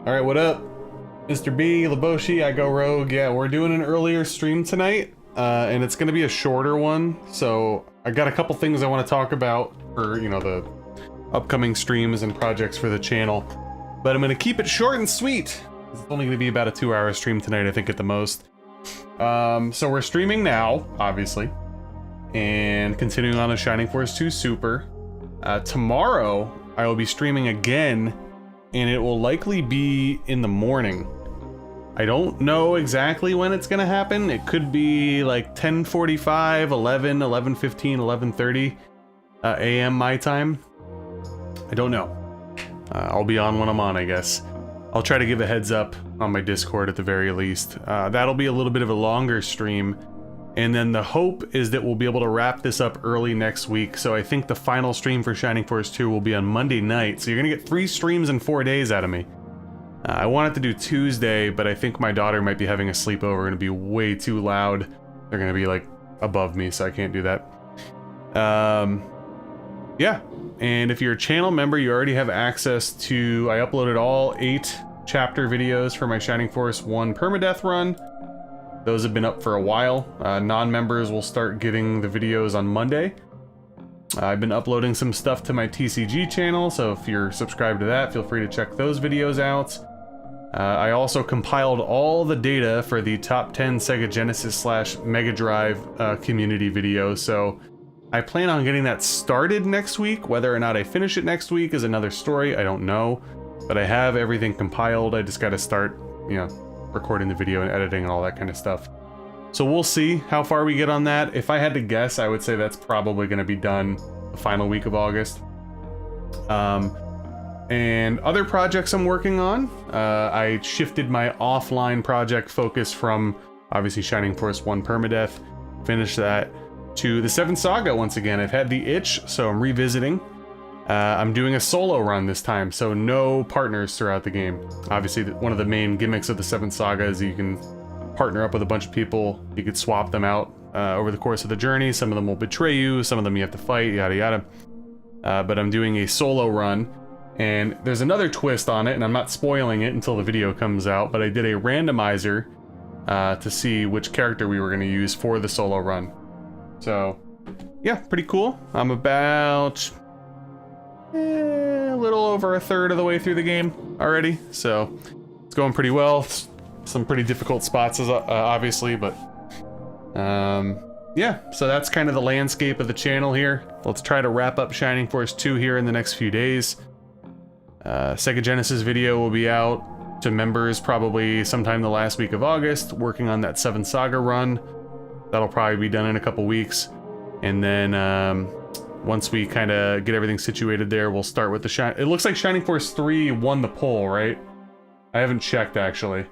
Alright, what up? Mr. B, Laboshi, I Go Rogue. Yeah, we're doing an earlier stream tonight, and it's gonna be a shorter one, so I got a couple things I want to talk about for, you know, the upcoming streams and projects for the channel. But I'm gonna keep it short and sweet. It's only gonna be about a 2-hour stream tonight, I think, at the most. So we're streaming now, obviously, and continuing on the Shining Force 2 Super. Tomorrow, I will be streaming again, and it will likely be in the morning. I don't know exactly when it's gonna happen. It could be like 10:45, 11, 11:15, 11:30 a.m. my time. I don't know. I'll be on when I'm on, I guess. I'll try to give a heads up on my Discord at the very least. That'll be a little bit of a longer stream. And then the hope is that we'll be able to wrap this up early next week. So I think the final stream for Shining Force 2 will be on Monday night. So you're gonna get 3 streams in 4 days out of me. I wanted to do Tuesday, but I think my daughter might be having a sleepover and it'd be way too loud. They're gonna be like above me, so I can't do that. Yeah, and if you're a channel member, you already have access to, I uploaded all 8 chapter videos for my Shining Force 1 permadeath run. Those have been up for a while. Non-members will start getting the videos on Monday. I've been uploading some stuff to my TCG channel, so if you're subscribed to that, feel free to check those videos out. I also compiled all the data for the top 10 Sega Genesis / Mega Drive community video, so I plan on getting that started next week. Whether or not I finish it next week is another story, I don't know. But I have everything compiled, I just gotta start, you know, recording the video and editing and all that kind of stuff. So we'll see how far we get on that. If I had to guess, I would say that's probably going to be done the final week of August. And other projects I'm working on, I shifted my offline project focus from obviously Shining Force 1 permadeath, finished that, to the 7th Saga once again. I've had the itch, so I'm revisiting. I'm doing a solo run this time, so no partners throughout the game. Obviously, one of the main gimmicks of the 7th Saga is you can partner up with a bunch of people. You could swap them out over the course of the journey. Some of them will betray you, some of them you have to fight, yada yada. But I'm doing a solo run, and there's another twist on it, and I'm not spoiling it until the video comes out, but I did a randomizer to see which character we were going to use for the solo run. So, yeah, pretty cool. I'm about a little over a third of the way through the game already, so it's going pretty well. Some pretty difficult spots, obviously, but yeah, so that's kind of the landscape of the channel here. Let's try to wrap up Shining Force 2 here in the next few days. Sega Genesis video will be out to members probably sometime the last week of August, working on that 7th Saga run. That'll probably be done in a couple weeks, and then once we kind of get everything situated there, we'll start with the It looks like Shining Force 3 won the poll, right? I haven't checked, actually.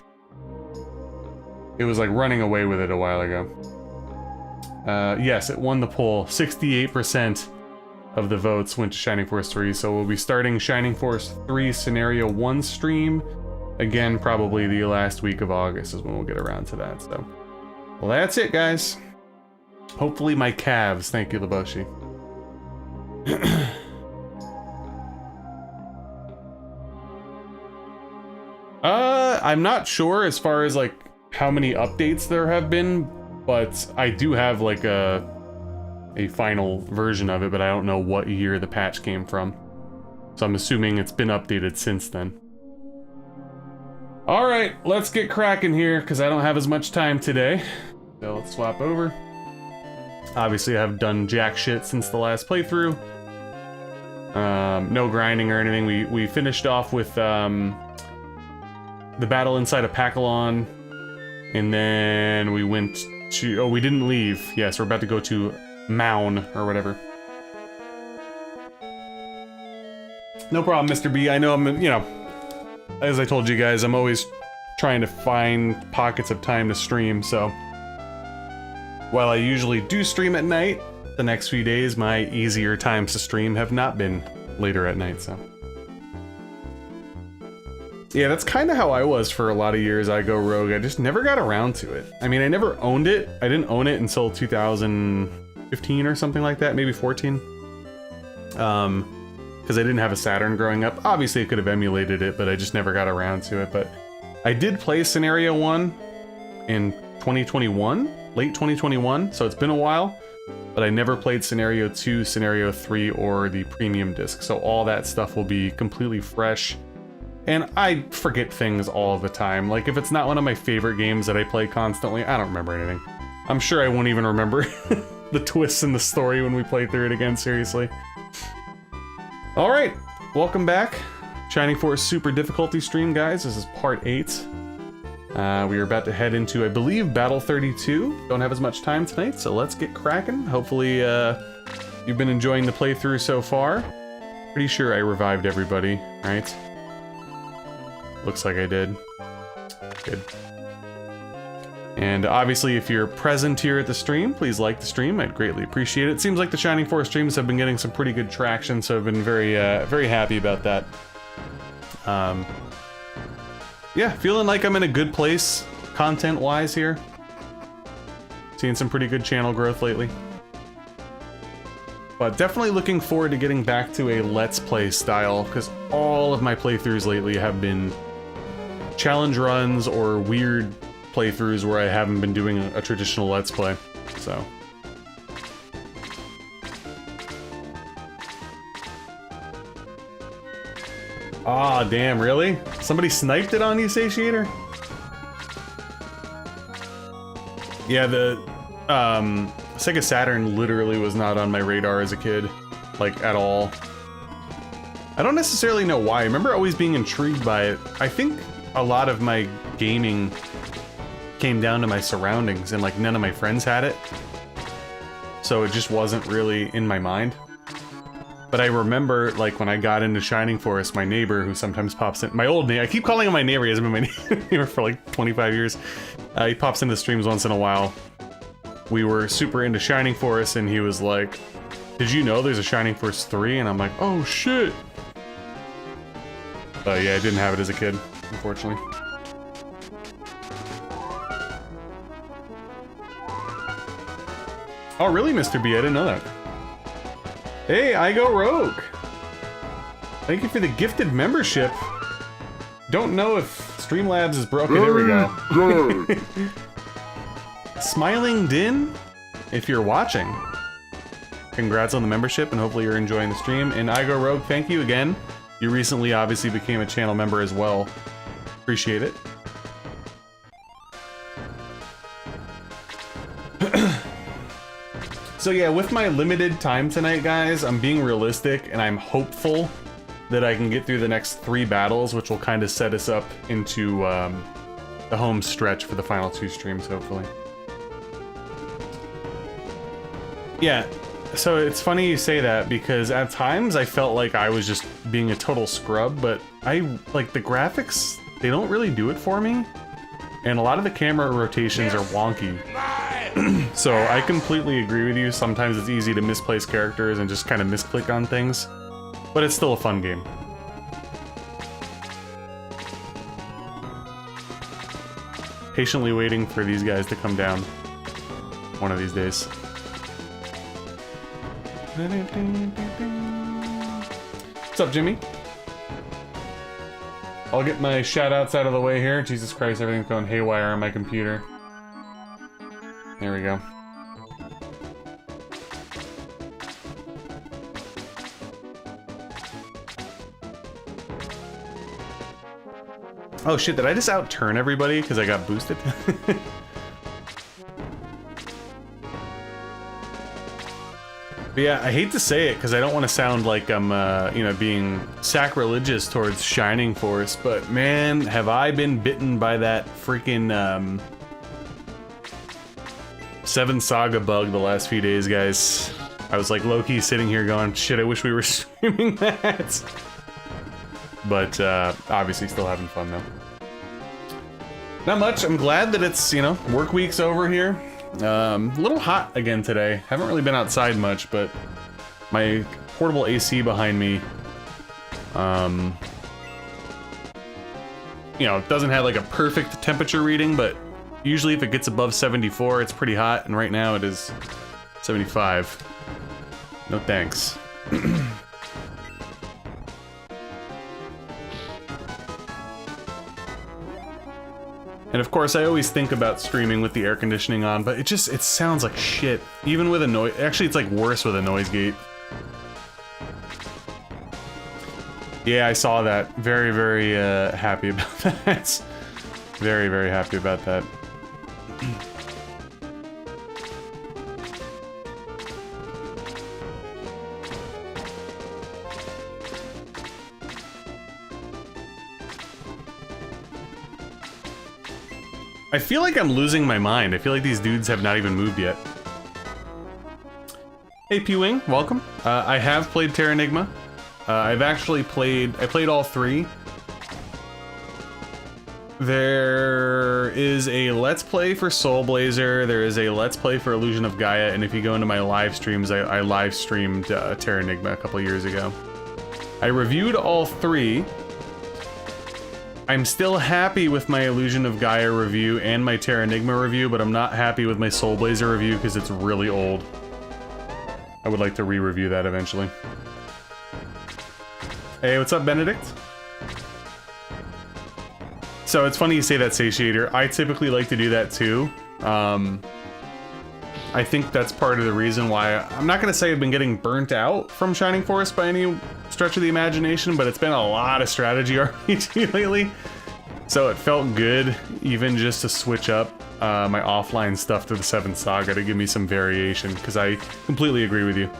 It was like running away with it a while ago. Yes, it won the poll. 68% of the votes went to Shining Force 3, so we'll be starting Shining Force 3 Scenario 1 stream. Again, probably the last week of August is when we'll get around to that, so. Well, that's it, guys. Hopefully my calves. Thank you, Laboshi. I'm not sure as far as like how many updates there have been, but I do have like a final version of it, but I don't know what year the patch came from. So I'm assuming it's been updated since then. All right, let's get cracking here because I don't have as much time today. So let's swap over. Obviously, I've done jack shit since the last playthrough. No grinding or anything. We finished off with the battle inside of Pakalon, and then we went to... Oh, we didn't leave. Yes, we're about to go to Maun, or whatever. No problem, Mr. B. I know I'm, you know, as I told you guys, I'm always trying to find pockets of time to stream, so... While I usually do stream at night, the next few days, my easier times to stream have not been later at night, so... Yeah, that's kind of how I was for a lot of years. I Go Rogue. I just never got around to it. I mean, I never owned it. I didn't own it until 2015 or something like that, maybe 14. because I didn't have a Saturn growing up. Obviously, I could have emulated it, but I just never got around to it. But I did play Scenario 1 in 2021, late 2021, so it's been a while. But I never played Scenario 2, Scenario 3, or the premium disc, so all that stuff will be completely fresh. And I forget things all the time. Like, if it's not one of my favorite games that I play constantly, I don't remember anything. I'm sure I won't even remember the twists in the story when we play through it again, seriously. Alright, welcome back. Shining Force Super Difficulty stream, guys. This is part 8. We are about to head into, I believe, Battle 32. Don't have as much time tonight, so let's get cracking. Hopefully, you've been enjoying the playthrough so far. Pretty sure I revived everybody, right? Looks like I did. Good. And obviously, if you're present here at the stream, please like the stream. I'd greatly appreciate it. It seems like the Shining Force streams have been getting some pretty good traction, so I've been very, very happy about that. Yeah, feeling like I'm in a good place, content-wise here. Seeing some pretty good channel growth lately. But definitely looking forward to getting back to a Let's Play style, because all of my playthroughs lately have been challenge runs or weird playthroughs where I haven't been doing a traditional Let's Play, so. Aw, damn, really? Somebody sniped it on you, Satiator? Yeah, the Sega Saturn literally was not on my radar as a kid, like, at all. I don't necessarily know why. I remember always being intrigued by it. I think a lot of my gaming came down to my surroundings, and like none of my friends had it. So it just wasn't really in my mind. But I remember, like, when I got into Shining Force, my neighbor, who sometimes pops in, my old neighbor, I keep calling him my neighbor, he hasn't been my neighbor for like 25 years. He pops into streams once in a while. We were super into Shining Force, and he was like, did you know there's a Shining Force 3? And I'm like, oh shit! But yeah, I didn't have it as a kid, unfortunately. Oh really, Mr. B? I didn't know that. Hey, I Go Rogue! Thank you for the gifted membership. Don't know if Streamlabs is broken. There we go. Smiling Din, if you're watching, congrats on the membership, and hopefully you're enjoying the stream. And I Go Rogue, thank you again. You recently obviously became a channel member as well. Appreciate it. So yeah, with my limited time tonight, guys, I'm being realistic, and I'm hopeful that I can get through the next 3 battles, which will kind of set us up into the home stretch for the final 2 streams, hopefully. Yeah, so it's funny you say that, because at times I felt like I was just being a total scrub, but like, the graphics, they don't really do it for me, and a lot of the camera rotations are wonky. So I completely agree with you. Sometimes it's easy to misplace characters and just kind of misclick on things, but it's still a fun game. Patiently waiting for these guys to come down one of these days. What's up, Jimmy? I'll get my shoutouts out of the way here. Jesus Christ, everything's going haywire on my computer. There we go. Oh shit, did I just outturn everybody because I got boosted? But yeah, I hate to say it because I don't want to sound like I'm, you know, being sacrilegious towards Shining Force, but man, have I been bitten by that freaking, 7 Saga bug the last few days, guys. I was like low-key sitting here going, shit, I wish we were streaming that. But obviously still having fun though. Not much. I'm glad that it's, you know, work week's over here. A little hot again today. Haven't really been outside much, but my portable AC behind me, you know, it doesn't have like a perfect temperature reading, but usually if it gets above 74, it's pretty hot, and right now it is 75. No thanks. And of course, I always think about streaming with the air conditioning on, but it sounds like shit. Even with a noise, actually it's like worse with a noise gate. Yeah, I saw that. Very, very happy about that. Very, very happy about that. I feel like I'm losing my mind. I feel like these dudes have not even moved yet. Hey P-Wing, welcome. I have played Terranigma. I've actually played all 3. There is a Let's Play for Soul Blazer, there is a Let's Play for Illusion of Gaia, and if you go into my live streams, I live streamed Terranigma a couple years ago. I reviewed all 3. I'm still happy with my Illusion of Gaia review and my Terranigma review, but I'm not happy with my Soul Blazer review because it's really old. I would like to re-review that eventually. Hey, what's up, Benedict? So it's funny you say that, Satiator. I typically like to do that too. I think that's part of the reason why I'm not going to say I've been getting burnt out from Shining Force by any stretch of the imagination, but it's been a lot of strategy RPG lately. So it felt good even just to switch up my offline stuff to the 7th Saga to give me some variation, because I completely agree with you.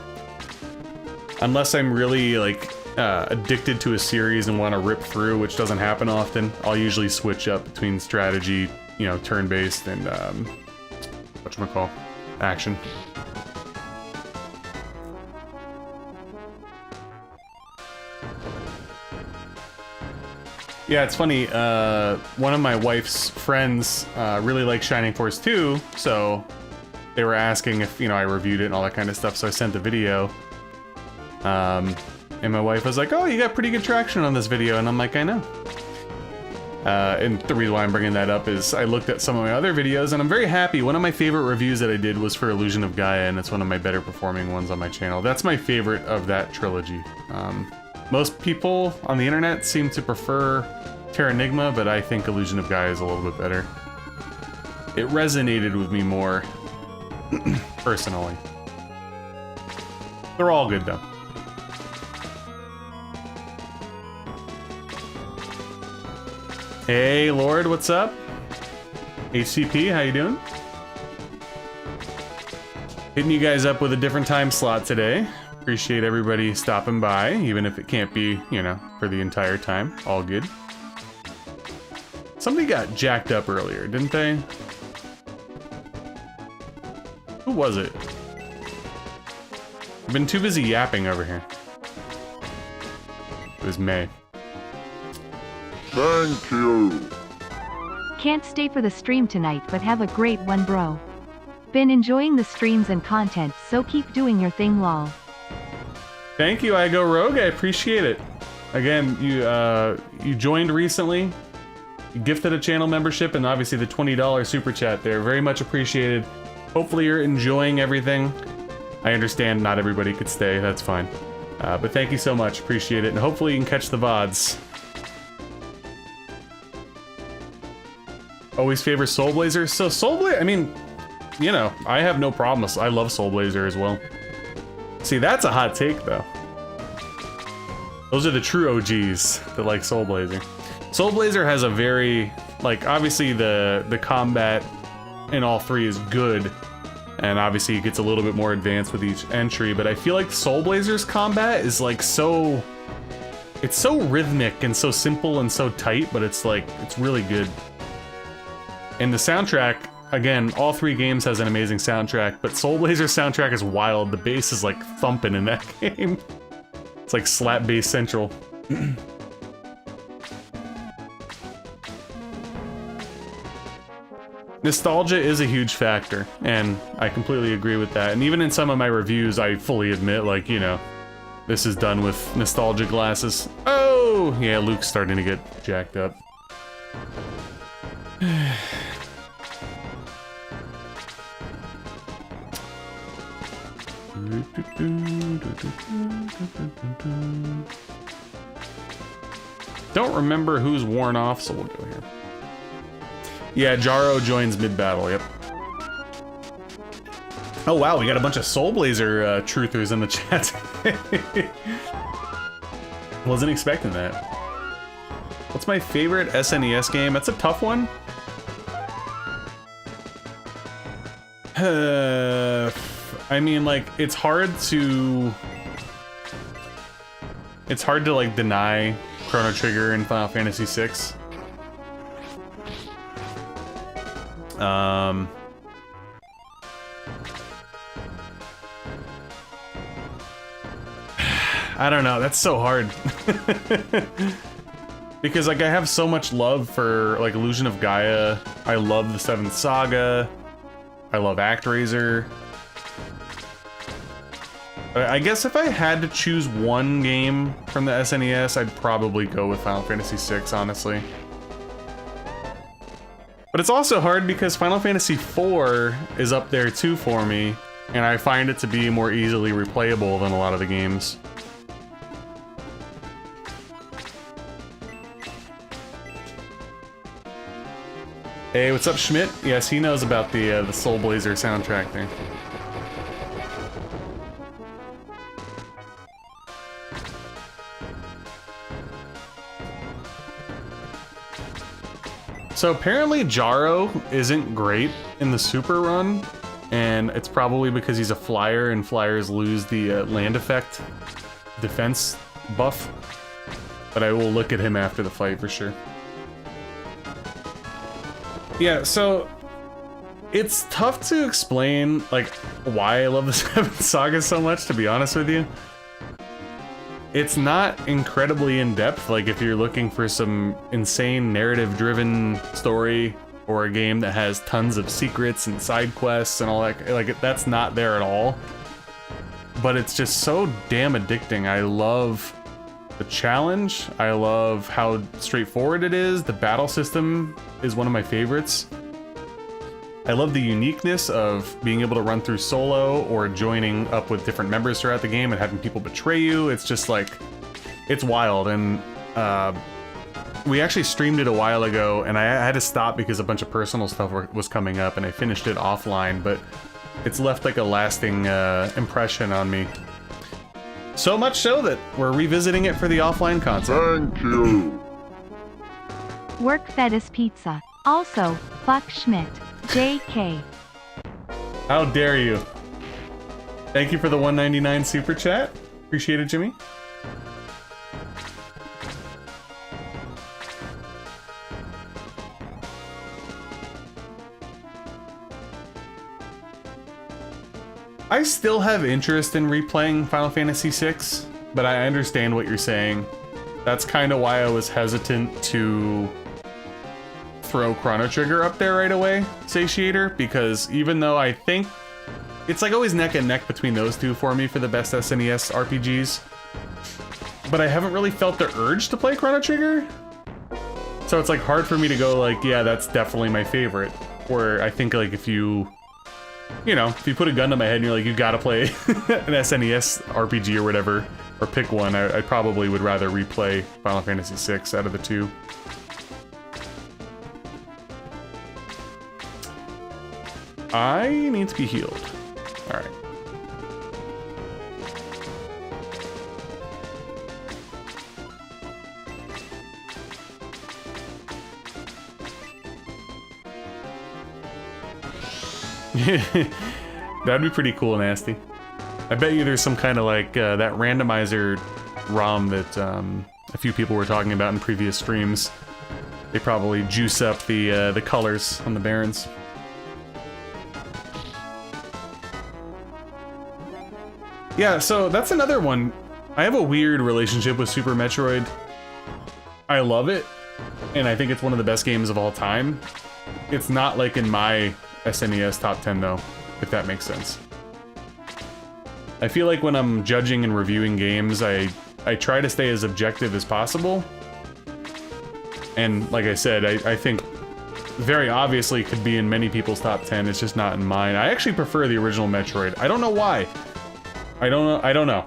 Unless I'm really like addicted to a series and want to rip through, which doesn't happen often, I'll usually switch up between strategy, you know, turn-based and whatchamacall, action. Yeah, it's funny, one of my wife's friends really likes Shining Force 2, so they were asking if, you know, I reviewed it and all that kind of stuff, so I sent the video. And my wife was like, oh, you got pretty good traction on this video, and I'm like, I know. And the reason why I'm bringing that up is I looked at some of my other videos, and I'm very happy. One of my favorite reviews that I did was for Illusion of Gaia, and it's one of my better performing ones on my channel. That's my favorite of that trilogy. Most people on the internet seem to prefer Terranigma, but I think Illusion of Gaia is a little bit better. It resonated with me more, personally. They're all good, though. Hey, Lord, what's up? HCP, how you doing? Hitting you guys up with a different time slot today. Appreciate everybody stopping by, even if it can't be, you know, for the entire time. All good. Somebody got jacked up earlier, didn't they? Who was it? I've been too busy yapping over here. It was May. Thank you. Can't stay for the stream tonight, but have a great one, bro. Been enjoying the streams and content, so keep doing your thing, lol. Thank you, I Go Rogue. I appreciate it. Again, you joined recently, you gifted a channel membership, and obviously the $20 super chat there. Very much appreciated. Hopefully you're enjoying everything. I understand not everybody could stay. That's fine. But thank you so much. Appreciate it, and hopefully you can catch the VODs. Always favor Soul Blazer. So Soul Blazer, I mean, you know, I have no problem. I love Soul Blazer as well. See, that's a hot take, though. Those are the true OGs that like Soul Blazer. Soul Blazer has a very, like, obviously the combat in all 3 is good, and obviously it gets a little bit more advanced with each entry, but I feel like Soul Blazer's combat is like so, it's so rhythmic and so simple and so tight, but it's like, it's really good. And the soundtrack, again, all 3 games has an amazing soundtrack, but Soul Blazer's soundtrack is wild. The bass is like thumping in that game. It's like slap bass central. Nostalgia is a huge factor, and I completely agree with that. And even in some of my reviews, I fully admit, like, you know, this is done with nostalgia glasses. Oh, yeah, Luke's starting to get jacked up. Don't remember who's worn off, so we'll go here. Yeah, Jaro joins mid-battle, yep. Oh wow, we got a bunch of Soul Blazer truthers in the chat. Wasn't expecting that. What's my favorite SNES game? That's a tough one. I mean, like, it's hard to like deny Chrono Trigger in Final Fantasy VI. I don't know, that's so hard. Because, like, I have so much love for, like, Illusion of Gaia. I love the 7th Saga. I love ActRaiser. I guess if I had to choose one game from the SNES, I'd probably go with Final Fantasy VI, honestly. But it's also hard because Final Fantasy IV is up there too for me, and I find it to be more easily replayable than a lot of the games. Hey, what's up, Schmidt? Yes, he knows about the Soul Blazer soundtrack thing. So apparently Jaro isn't great in the Super run, and it's probably because he's a flyer and flyers lose the land effect defense buff. But I will look at him after the fight for sure. Yeah, so it's tough to explain like why I love the 7th Saga so much, to be honest with you. It's not incredibly in-depth, like if you're looking for some insane narrative-driven story or a game that has tons of secrets and side quests and all that, like that's not there at all. But it's just so damn addicting. I love the challenge. I love how straightforward it is. The battle system is one of my favorites. I love the uniqueness of being able to run through solo or joining up with different members throughout the game and having people betray you. It's just like, it's wild. And we actually streamed it a while ago, and I had to stop because a bunch of personal stuff was coming up, and I finished it offline, but it's left like a lasting impression on me. So much so that we're revisiting it for the offline content. Thank you. Work Fedis Pizza. Also, fuck Schmidt. JK. How dare you? Thank you for the $1.99 super chat. Appreciate it, Jimmy. I still have interest in replaying Final Fantasy VI, but I understand what you're saying. That's kind of why I was hesitant to throw Chrono Trigger up there right away, Satiator, because even though I think it's like always neck and neck between those two for me for the best SNES RPGs, but I haven't really felt the urge to play Chrono Trigger. So it's like hard for me to go like, yeah, that's definitely my favorite. Where I think like if you know, if you put a gun to my head and you're like, you gotta play an SNES RPG or whatever, or pick one, I probably would rather replay Final Fantasy VI out of the two. I need to be healed. All right. That'd be pretty cool, Nasty. I bet you there's some kind of like that randomizer ROM that a few people were talking about in previous streams. They probably juice up the colors on the Barons. Yeah, so that's another one. I have a weird relationship with Super Metroid. I love it, and I think it's one of the best games of all time. It's not like in my SNES top 10 though, if that makes sense. I feel like when I'm judging and reviewing games, I try to stay as objective as possible. And like I said, I think very obviously could be in many people's top 10, it's just not in mine. I actually prefer the original Metroid. I don't know why. I don't know.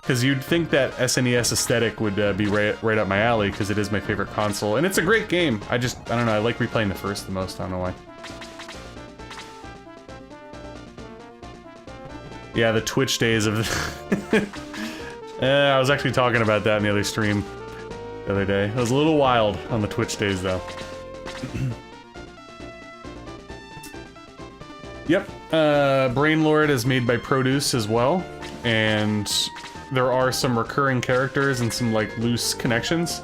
Because you'd think that SNES aesthetic would be right up my alley, because it is my favorite console. And it's a great game. I don't know, I like replaying the first the most, I don't know why. Yeah, the Twitch days of... I was actually talking about that in the other stream the other day. It was a little wild on the Twitch days, though. Yep, Brainlord is made by Produce as well, and there are some recurring characters and some, like, loose connections.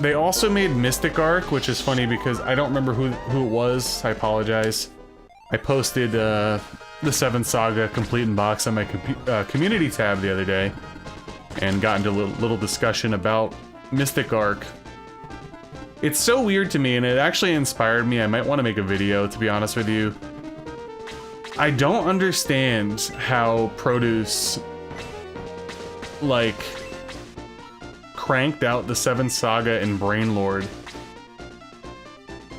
They also made Mystic Arc, which is funny because I don't remember who it was. I apologize. I posted the 7th Saga Complete in Box on my community tab the other day and got into a little discussion about Mystic Arc. It's so weird to me, and it actually inspired me. I might want to make a video, to be honest with you. I don't understand how Produce, like, cranked out the 7th Saga and Brainlord,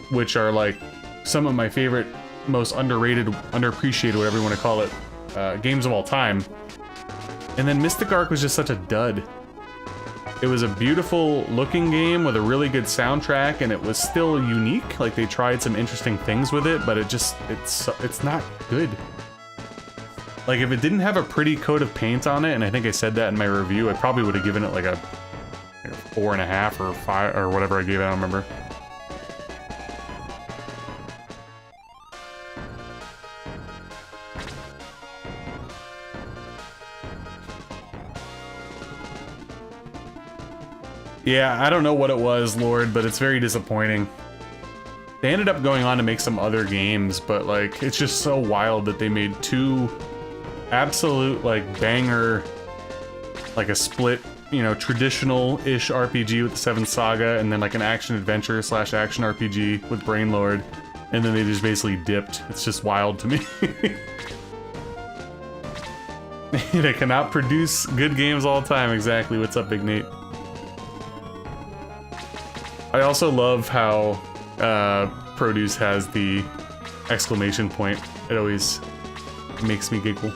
which are, like, some of my favorite, most underrated, underappreciated, whatever you want to call it, games of all time. And then Mystic Arc was just such a dud. It was a beautiful looking game with a really good soundtrack, and it was still unique. Like, they tried some interesting things with it, but it's not good. Like, if it didn't have a pretty coat of paint on it, and I think I said that in my review, I probably would have given it like a 4.5 or 5 or whatever I gave it, I don't remember. Yeah, I don't know what it was, Lord, but it's very disappointing. They ended up going on to make some other games, but, like, it's just so wild that they made 2 absolute, like, banger, like a split, you know, traditional-ish RPG with the 7th Saga, and then, like, an action-adventure / action RPG with Brainlord, and then they just basically dipped. It's just wild to me. They cannot produce good games all the time, exactly. What's up, Big Nate? I also love how Produce has the exclamation point. It always makes me giggle.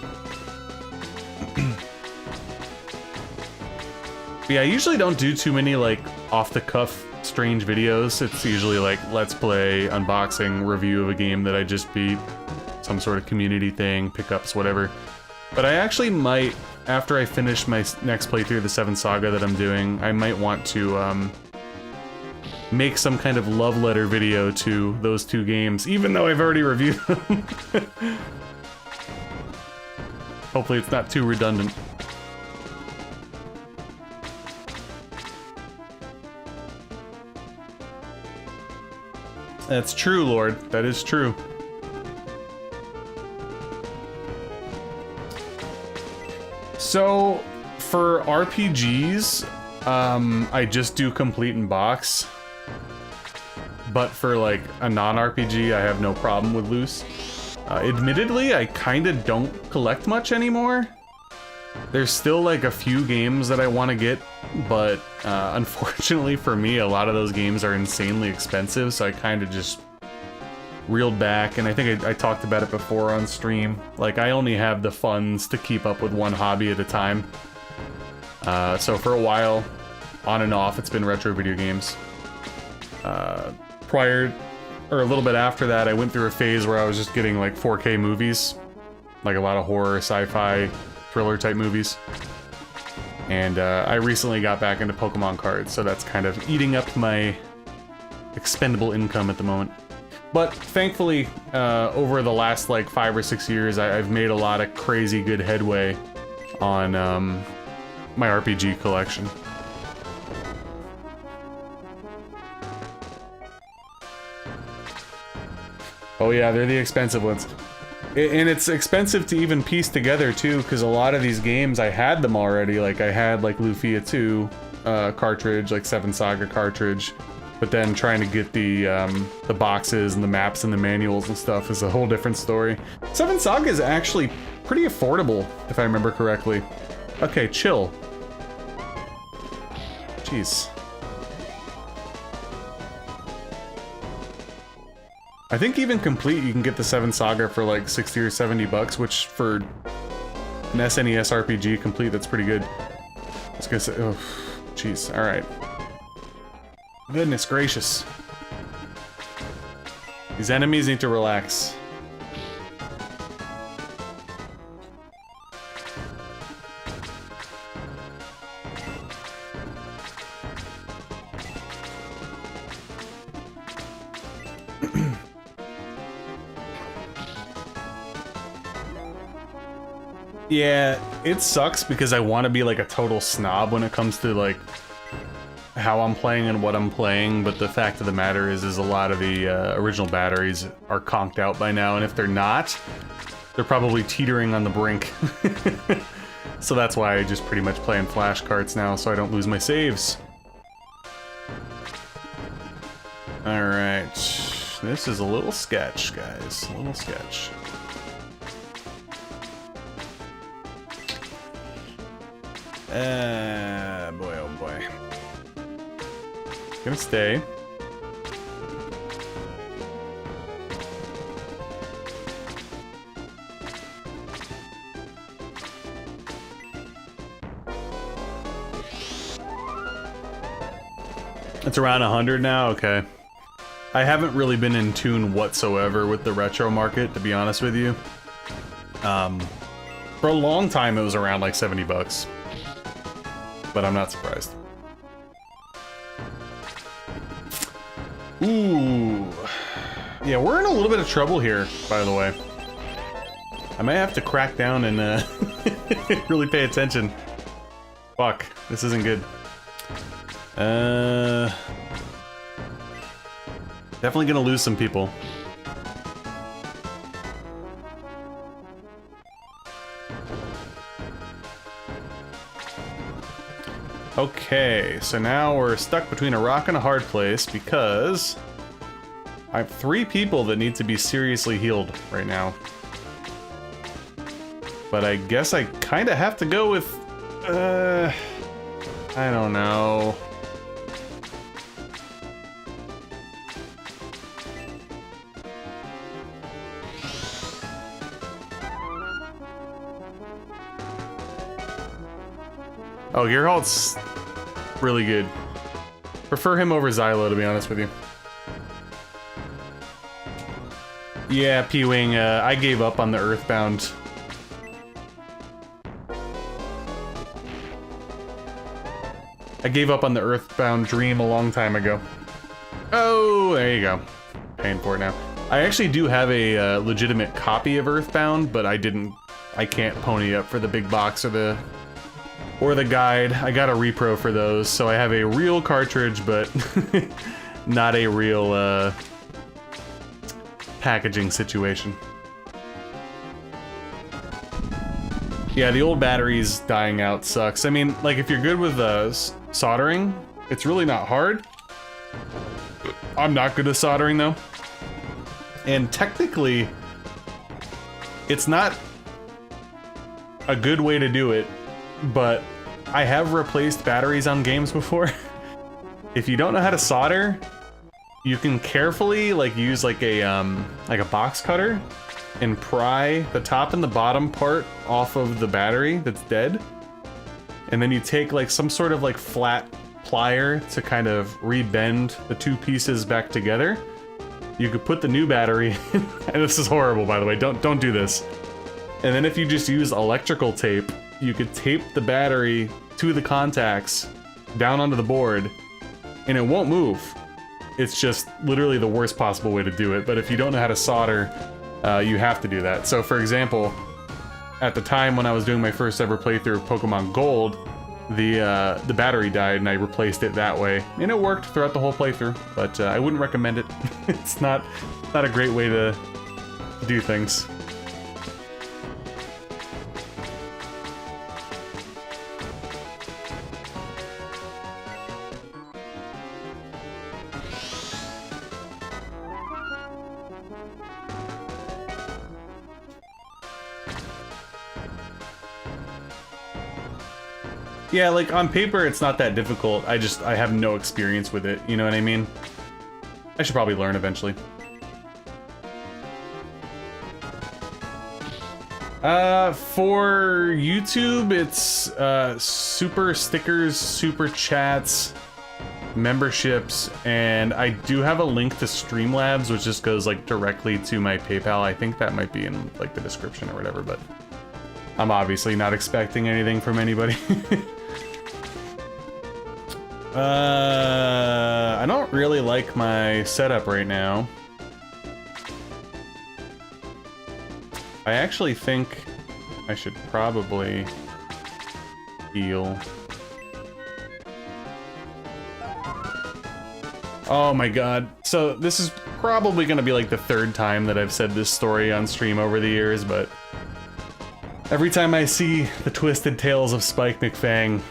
Yeah, I usually don't do too many, like, off-the-cuff strange videos. It's usually like let's play, unboxing, review of a game that I just beat, some sort of community thing, pickups, whatever. But I actually might, after I finish my next playthrough of the 7th Saga that I'm doing, I might want to make some kind of love letter video to those 2 games, even though I've already reviewed them. Hopefully it's not too redundant. That's true, Lord. That is true. So, for RPGs, I just do complete in box. But for, like, a non-RPG, I have no problem with loose. Admittedly, I kinda don't collect much anymore. There's still, like, a few games that I want to get, but unfortunately for me, a lot of those games are insanely expensive, so I kinda just reeled back, and I think I talked about it before on stream. Like, I only have the funds to keep up with one hobby at a time. So for a while, on and off, it's been retro video games. Prior, or a little bit after that, I went through a phase where I was just getting, like, 4K movies. Like, a lot of horror, sci-fi, thriller-type movies. And I recently got back into Pokemon cards, so that's kind of eating up my expendable income at the moment. But thankfully, over the last, like, 5 or 6 years, I've made a lot of crazy good headway on my RPG collection. Oh yeah, they're the expensive ones. And it's expensive to even piece together too, because a lot of these games, I had them already. Like, I had, like, Lufia 2 cartridge, like 7 Saga cartridge, but then trying to get the boxes and the maps and the manuals and stuff is a whole different story. 7 Saga is actually pretty affordable, if I remember correctly. Okay, chill. Jeez. I think even complete, you can get the 7 Saga for like 60 or 70 bucks, which for an SNES RPG complete, that's pretty good. I was gonna say, oh, jeez, alright. Goodness gracious. These enemies need to relax. Yeah, it sucks because I want to be like a total snob when it comes to like how I'm playing and what I'm playing, but the fact of the matter is a lot of the original batteries are conked out by now, and if they're not, they're probably teetering on the brink. So that's why I just pretty much play in flash carts now, so I don't lose my saves. Alright, this is a little sketch, guys, a little sketch. Boy, oh boy. Gonna stay. It's around 100 now? Okay. I haven't really been in tune whatsoever with the retro market, to be honest with you. For a long time it was around like 70 bucks. But I'm not surprised. Ooh. Yeah, we're in a little bit of trouble here, by the way. I might have to crack down and really pay attention. Fuck, this isn't good. Definitely gonna lose some people. Okay, so now we're stuck between a rock and a hard place because I have 3 people that need to be seriously healed right now. But I guess I kind of have to go with, I don't know. Oh, Geralt's really good. Prefer him over Xylo, to be honest with you. Yeah, P-Wing, I gave up on the Earthbound. I gave up on the Earthbound dream a long time ago. Oh, there you go. Paying for it now. I actually do have a legitimate copy of Earthbound, but I can't pony up for the big box or the guide. I got a repro for those, so I have a real cartridge, but not a real packaging situation. Yeah, the old batteries dying out sucks. I mean, like, if you're good with soldering, it's really not hard. I'm not good at soldering, though. And technically, it's not a good way to do it, but I have replaced batteries on games before. If you don't know how to solder, you can carefully like use like a box cutter and pry the top and the bottom part off of the battery that's dead. And then you take like some sort of like flat plier to kind of rebend the 2 pieces back together. You could put the new battery in, and this is horrible, by the way, don't do this. And then if you just use electrical tape, you could tape the battery to the contacts down onto the board, and it won't move. It's just literally the worst possible way to do it, but if you don't know how to solder, you have to do that. So for example, at the time when I was doing my first ever playthrough of Pokemon Gold, the battery died and I replaced it that way, and it worked throughout the whole playthrough, but I wouldn't recommend it. It's not a great way to do things. Yeah, like, on paper, it's not that difficult. I have no experience with it, you know what I mean? I should probably learn eventually. For YouTube, it's super stickers, super chats, memberships, and I do have a link to Streamlabs, which just goes like directly to my PayPal. I think that might be in like the description or whatever, but I'm obviously not expecting anything from anybody. I don't really like my setup right now. I actually think I should probably heal. Oh my god. So this is probably gonna be like the third time that I've said this story on stream over the years, but every time I see the twisted tales of Spike McFang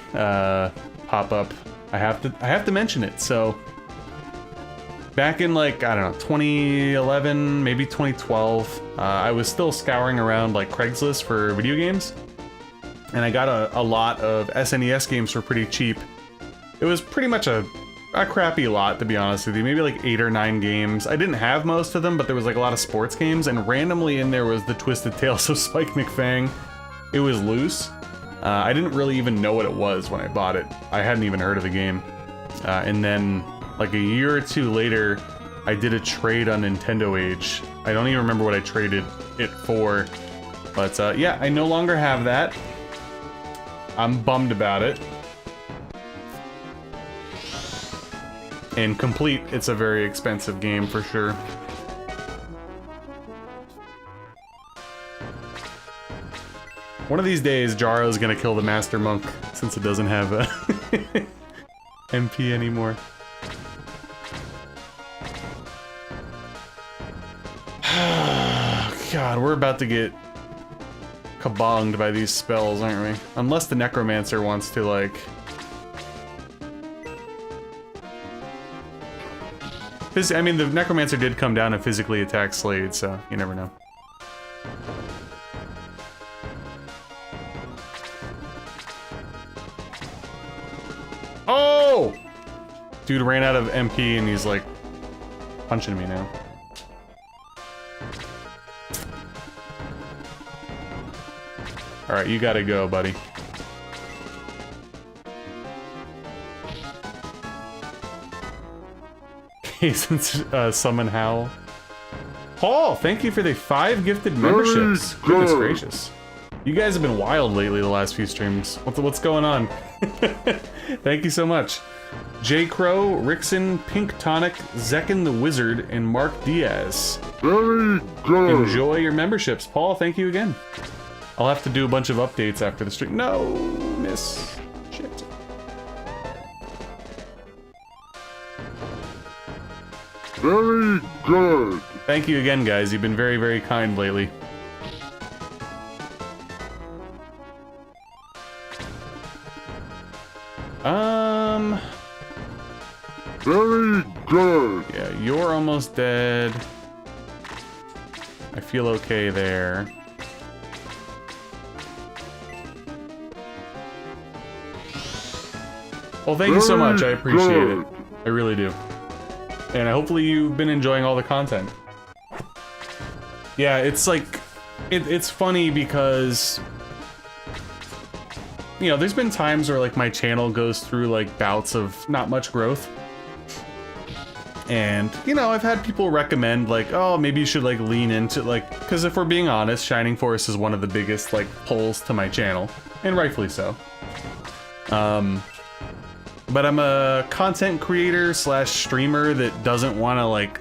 pop up, I have to mention it. So back in like, I don't know, 2011, maybe 2012, I was still scouring around like Craigslist for video games, and I got a lot of SNES games for pretty cheap. It was pretty much a crappy lot, to be honest with you, maybe like 8 or 9 games. I didn't have most of them, but there was like a lot of sports games, and randomly in there was the Twisted Tales of Spike McFang. It was loose. I didn't really even know what it was when I bought it. I hadn't even heard of the game. And then like a year or two later, I did a trade on Nintendo Age. I don't even remember what I traded it for, but yeah, I no longer have that. I'm bummed about it. And complete, it's a very expensive game for sure. One of these days, Jaro's gonna kill the Master Monk, since it doesn't have a MP anymore. God, we're about to get kabonged by these spells, aren't we? Unless the Necromancer wants to, like... I mean, the Necromancer did come down and physically attack Slade, so you never know. Oh! Dude ran out of MP and he's like punching me now. Alright, you gotta go, buddy. Since Summon Howl. Paul, thank you for the 5 gifted memberships. Goodness gracious. You guys have been wild lately the last few streams. What's going on? Thank you so much. J. Crow, Rickson, Pink Tonic, Zekin the Wizard, and Mark Diaz. Very good. Enjoy your memberships. Paul, thank you again. I'll have to do a bunch of updates after the stream. No, miss. Shit. Very good. Thank you again, guys. You've been very, very kind lately. Very good. Yeah, you're almost dead. I feel okay there. Well, thank you so much. I appreciate it. I really do. And hopefully you've been enjoying all the content. Yeah, it's like... It's funny because... You know, there's been times where like my channel goes through like bouts of not much growth. And, you know, I've had people recommend like, oh, maybe you should like lean into like... Because if we're being honest, Shining Force is one of the biggest like pulls to my channel. And rightfully so. But I'm a content creator slash streamer that doesn't want to like...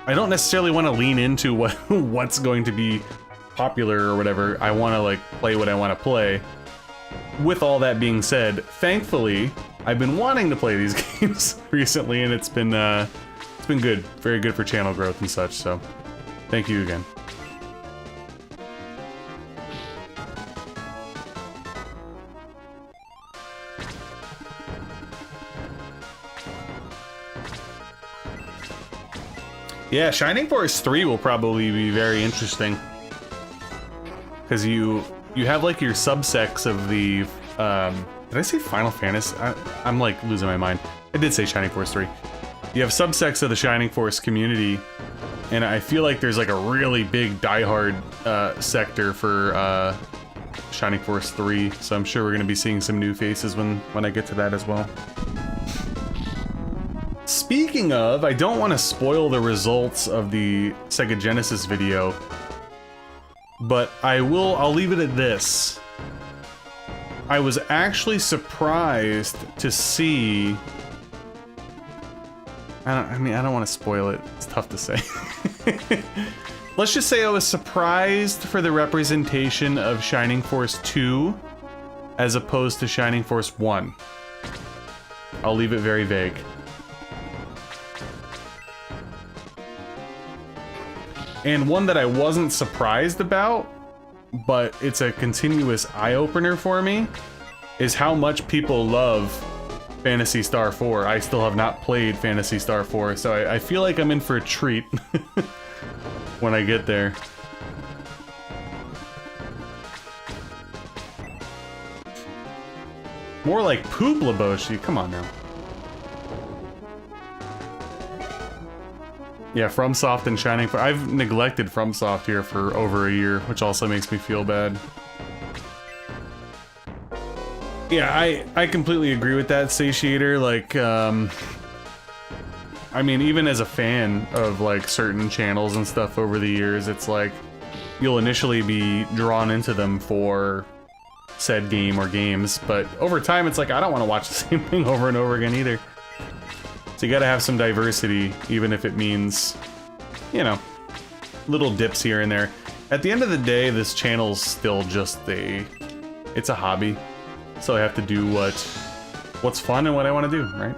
I don't necessarily want to lean into what's going to be popular or whatever. I want to like play what I want to play. With all that being said, thankfully, I've been wanting to play these games recently, and it's been good, very good for channel growth and such. So, thank you again. Yeah, Shining Force 3 will probably be very interesting. Because you have like your subsects of the, did I say Final Fantasy? I'm like losing my mind. I did say Shining Force 3. You have subsects of the Shining Force community And I feel like there's like a really big diehard sector for Shining Force 3, so I'm sure we're gonna be seeing some new faces when I get to that as well. Speaking of, I don't want to spoil the results of the Sega Genesis video, but I'll leave it at this. I was actually surprised to see... I don't want to spoil it. It's tough to say. Let's just say I was surprised for the representation of Shining Force 2 as opposed to Shining Force 1. I'll leave it very vague. And one that I wasn't surprised about, but it's a continuous eye-opener for me, is how much people love Phantasy Star 4. I still have not played Phantasy Star 4, so I feel like I'm in for a treat when I get there. More like poop, Laboshi. Come on now. Yeah, FromSoft and Shining Force. I've neglected FromSoft here for over a year, which also makes me feel bad. Yeah, I completely agree with that, Satiator. Like, I mean, even as a fan of, like, certain channels and stuff over the years, it's like, you'll initially be drawn into them for said game or games, but over time, it's like, I don't want to watch the same thing over and over again either. So you gotta have some diversity, even if it means, you know, little dips here and there. At the end of the day, this channel's still just it's a hobby. So I have to do what's fun and what I want to do, right?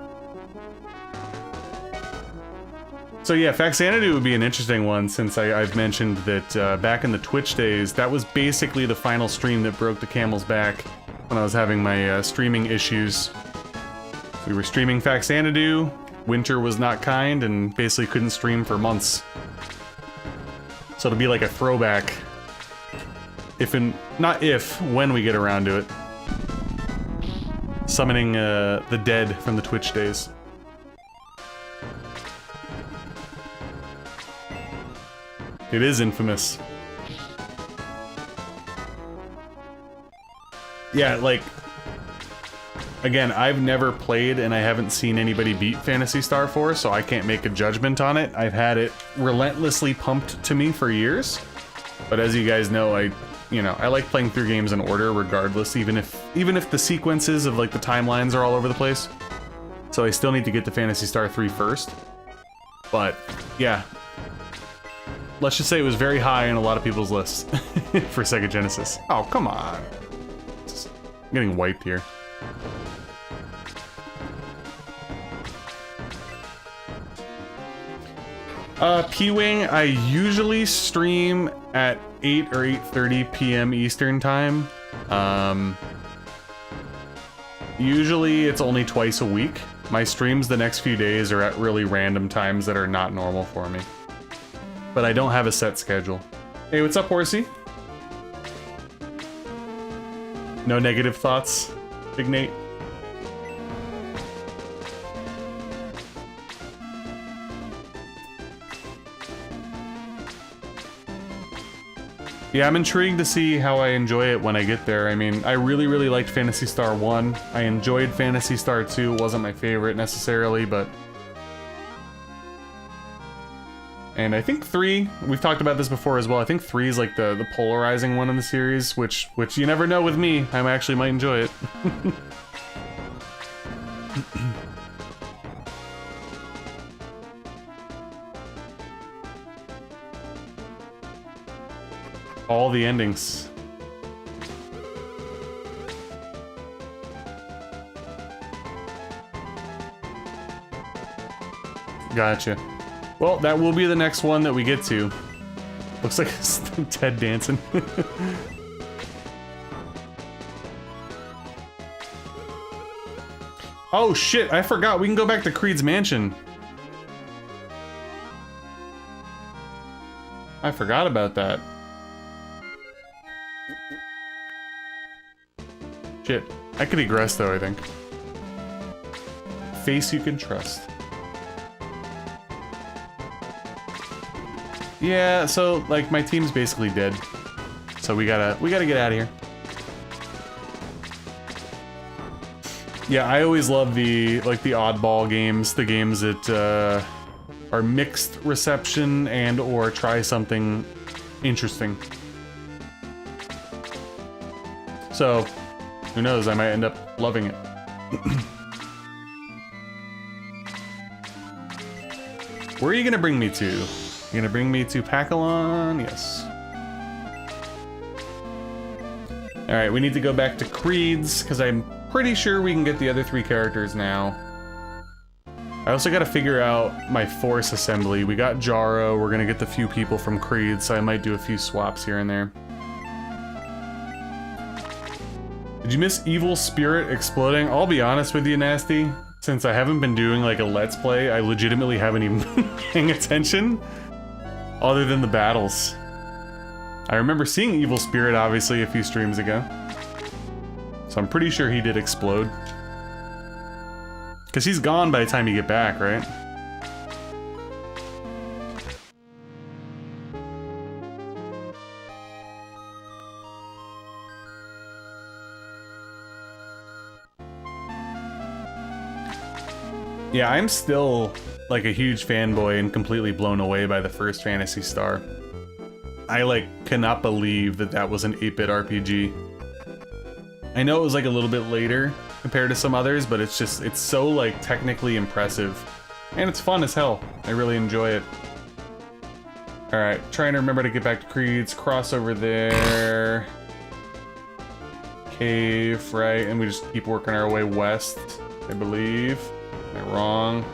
So yeah, Faxanadu would be an interesting one, since I've mentioned that back in the Twitch days, that was basically the final stream that broke the camel's back when I was having my streaming issues. We were streaming Faxanadu. Winter was not kind and basically couldn't stream for months. So it'll be like a throwback. When we get around to it. Summoning the dead from the Twitch days. It is infamous. Yeah, like... Again, I've never played and I haven't seen anybody beat Phantasy Star 4, so I can't make a judgment on it. I've had it relentlessly pumped to me for years. But as you guys know, I like playing through games in order regardless, even if the sequences of like the timelines are all over the place. So I still need to get to Phantasy Star 3 first. But yeah. Let's just say it was very high on a lot of people's lists for Sega Genesis. Oh, come on. I'm getting wiped here. P-Wing, I usually stream at 8 or 8:30 p.m. Eastern time. Usually it's only twice a week. My streams the next few days are at really random times that are not normal for me. But I don't have a set schedule. Hey, what's up, Horsey? No negative thoughts, Big Nate? Yeah, I'm intrigued to see how I enjoy it when I get there. I mean, I really, really liked Phantasy Star 1. I enjoyed Phantasy Star 2. It wasn't my favorite necessarily, but... And I think 3, we've talked about this before as well, I think 3 is like the polarizing one in the series, which you never know with me. I actually might enjoy it. All the endings. Gotcha. Well, that will be the next one that we get to. Looks like Ted dancing. Oh shit, I forgot. We can go back to Creed's mansion. I forgot about that. Shit. I could egress though, I think. Face you can trust. Yeah, so like my team's basically dead. So we gotta get out of here. Yeah, I always love the oddball games, the games that are mixed reception and or try something interesting. So, who knows, I might end up loving it. Where are you gonna bring me to? You gonna bring me to Pakalon? Yes. Alright, we need to go back to Creed's, because I'm pretty sure we can get the other 3 characters now. I also gotta figure out my force assembly. We got Jaro, we're gonna get the few people from Creed, so I might do a few swaps here and there. Did you miss Evil Spirit exploding? I'll be honest with you, Nasty. Since I haven't been doing like a Let's Play, I legitimately haven't even been paying attention. Other than the battles. I remember seeing Evil Spirit, obviously, a few streams ago. So I'm pretty sure he did explode. Because he's gone by the time you get back, right? Yeah, I'm still like a huge fanboy and completely blown away by the first Phantasy Star. I like cannot believe that that was an 8-bit RPG. I know it was like a little bit later compared to some others, but it's just, it's so like technically impressive. And it's fun as hell. I really enjoy it. Alright, trying to remember to get back to Creed's, cross over there. Cave, right? And we just keep working our way west, I believe. Am I wrong?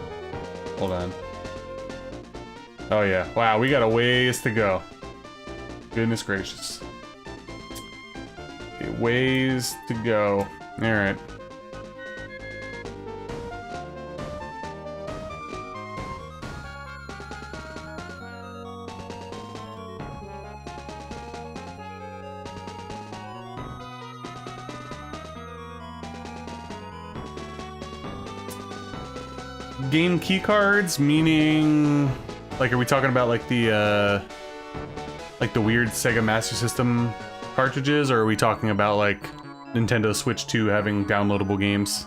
Hold on. Oh yeah, wow, we got a ways to go. Goodness gracious. Okay, ways to go. Alright. Game keycards, meaning, like, are we talking about like the weird Sega Master System cartridges, or are we talking about like Nintendo Switch 2 having downloadable games?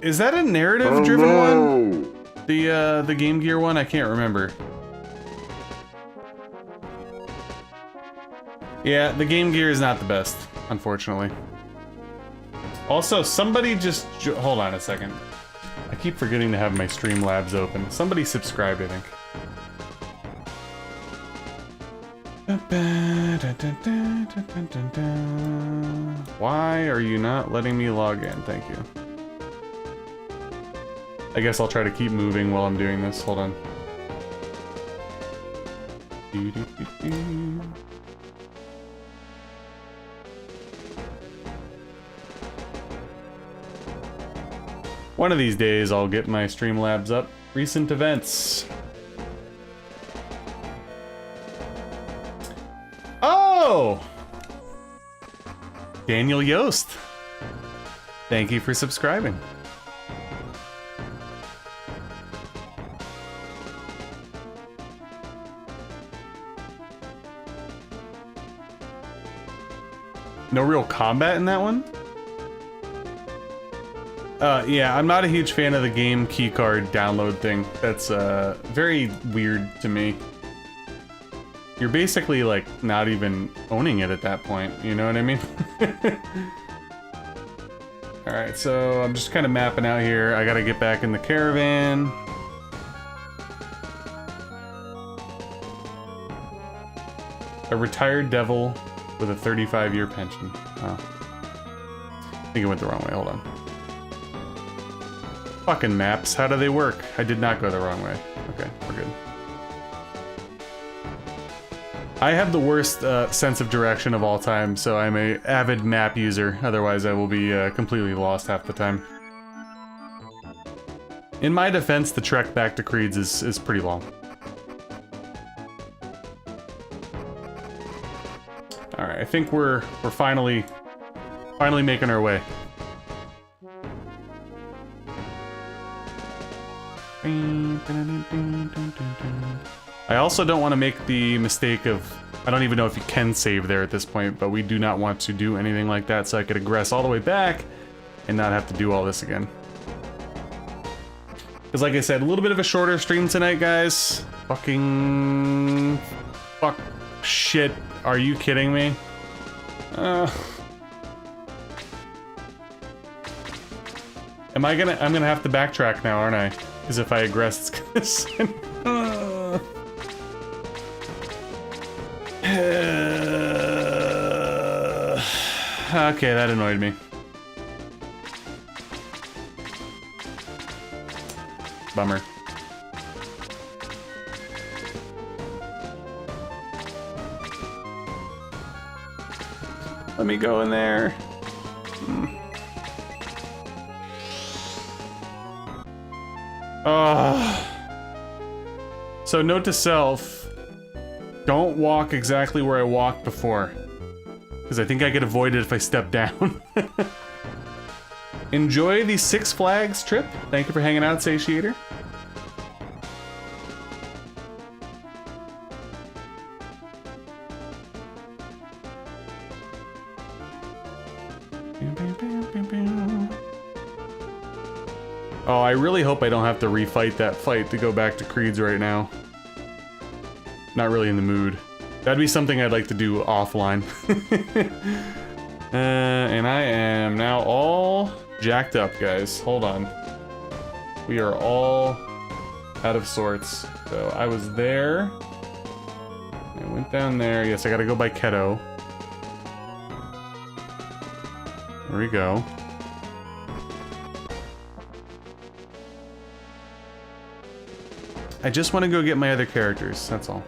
Is that a narrative-driven one? The Game Gear one? I can't remember. Yeah, the Game Gear is not the best, unfortunately. Also, somebody just... hold on a second. I keep forgetting to have my Streamlabs open. Somebody subscribed, I think. Why are you not letting me log in? Thank you. I guess I'll try to keep moving while I'm doing this. Hold on. One of these days, I'll get my Streamlabs up. Recent events. Oh! Daniel Yost. Thank you for subscribing. No real combat in that one? Yeah, I'm not a huge fan of the game keycard download thing. That's, very weird to me. You're basically, like, not even owning it at that point, you know what I mean? Alright, so I'm just kind of mapping out here. I gotta get back in the caravan. A retired devil with a 35-year pension. Oh. I think I went the wrong way, hold on. Fucking maps, how do they work? I did not go the wrong way. Okay, we're good. I have the worst sense of direction of all time, so I'm an avid map user. Otherwise, I will be completely lost half the time. In my defense, the trek back to Creed's is pretty long. Alright, I think we're finally making our way. I also don't want to make the mistake of... I don't even know if you can save there at this point, but we do not want to do anything like that, so I could egress all the way back and not have to do all this again. Because like I said, a little bit of a shorter stream tonight, guys. Fucking... Fuck. Shit. Are you kidding me? I'm gonna have to backtrack now, aren't I? Because if I egress, it's gonna send... Okay, that annoyed me. Bummer. Let me go in there. So note to self, don't walk exactly where I walked before. Because I think I get avoided if I step down. Enjoy the Six Flags trip. Thank you for hanging out, Satiator. Oh, I really hope I don't have to refight that fight to go back to Creed's right now. Not really in the mood. That'd be something I'd like to do offline. And I am now all jacked up, guys. Hold on. We are all out of sorts. So I was there. I went down there. Yes, I gotta go by Keto. There we go. I just want to go get my other characters, that's all.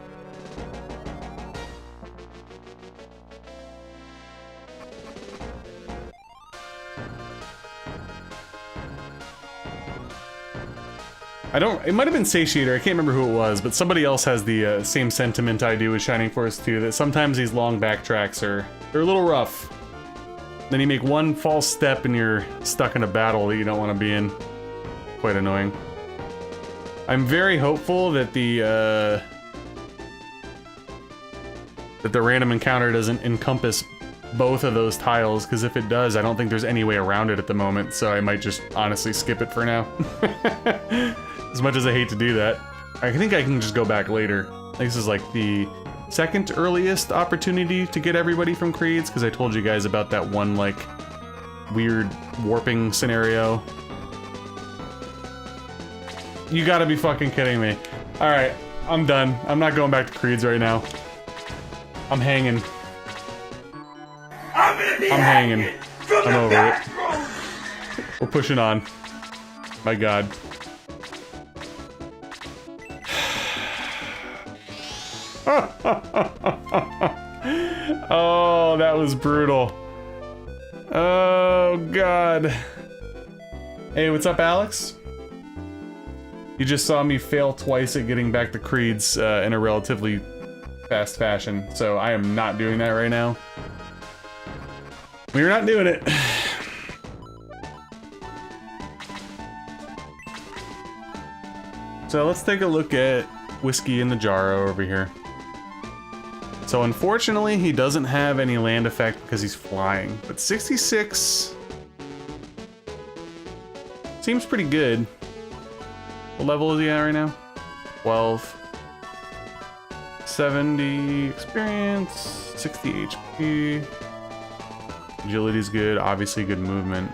It might have been Satiator, I can't remember who it was, but somebody else has the same sentiment I do with Shining Force 2, that sometimes these long backtracks they're a little rough. Then you make one false step and you're stuck in a battle that you don't want to be in. Quite annoying. I'm very hopeful that the random encounter doesn't encompass both of those tiles, because if it does, I don't think there's any way around it at the moment, so I might just honestly skip it for now. As much as I hate to do that. I think I can just go back later. This is like the second earliest opportunity to get everybody from Creed's, because I told you guys about that one, like, weird warping scenario. You gotta be fucking kidding me. Alright, I'm done. I'm not going back to Creed's right now. I'm hanging. I'm hanging. I'm over it. We're pushing on. My god. Oh, that was brutal. Oh, god. Hey, what's up, Alex? You just saw me fail twice at getting back to Creed's in a relatively fast fashion, so I am not doing that right now. We're not doing it. So let's take a look at Whiskey in the Jarro over here. So unfortunately, he doesn't have any land effect because he's flying, but 66 seems pretty good. What level is he at right now? 12. 70 experience, 60 HP. Agility's good, obviously good movement.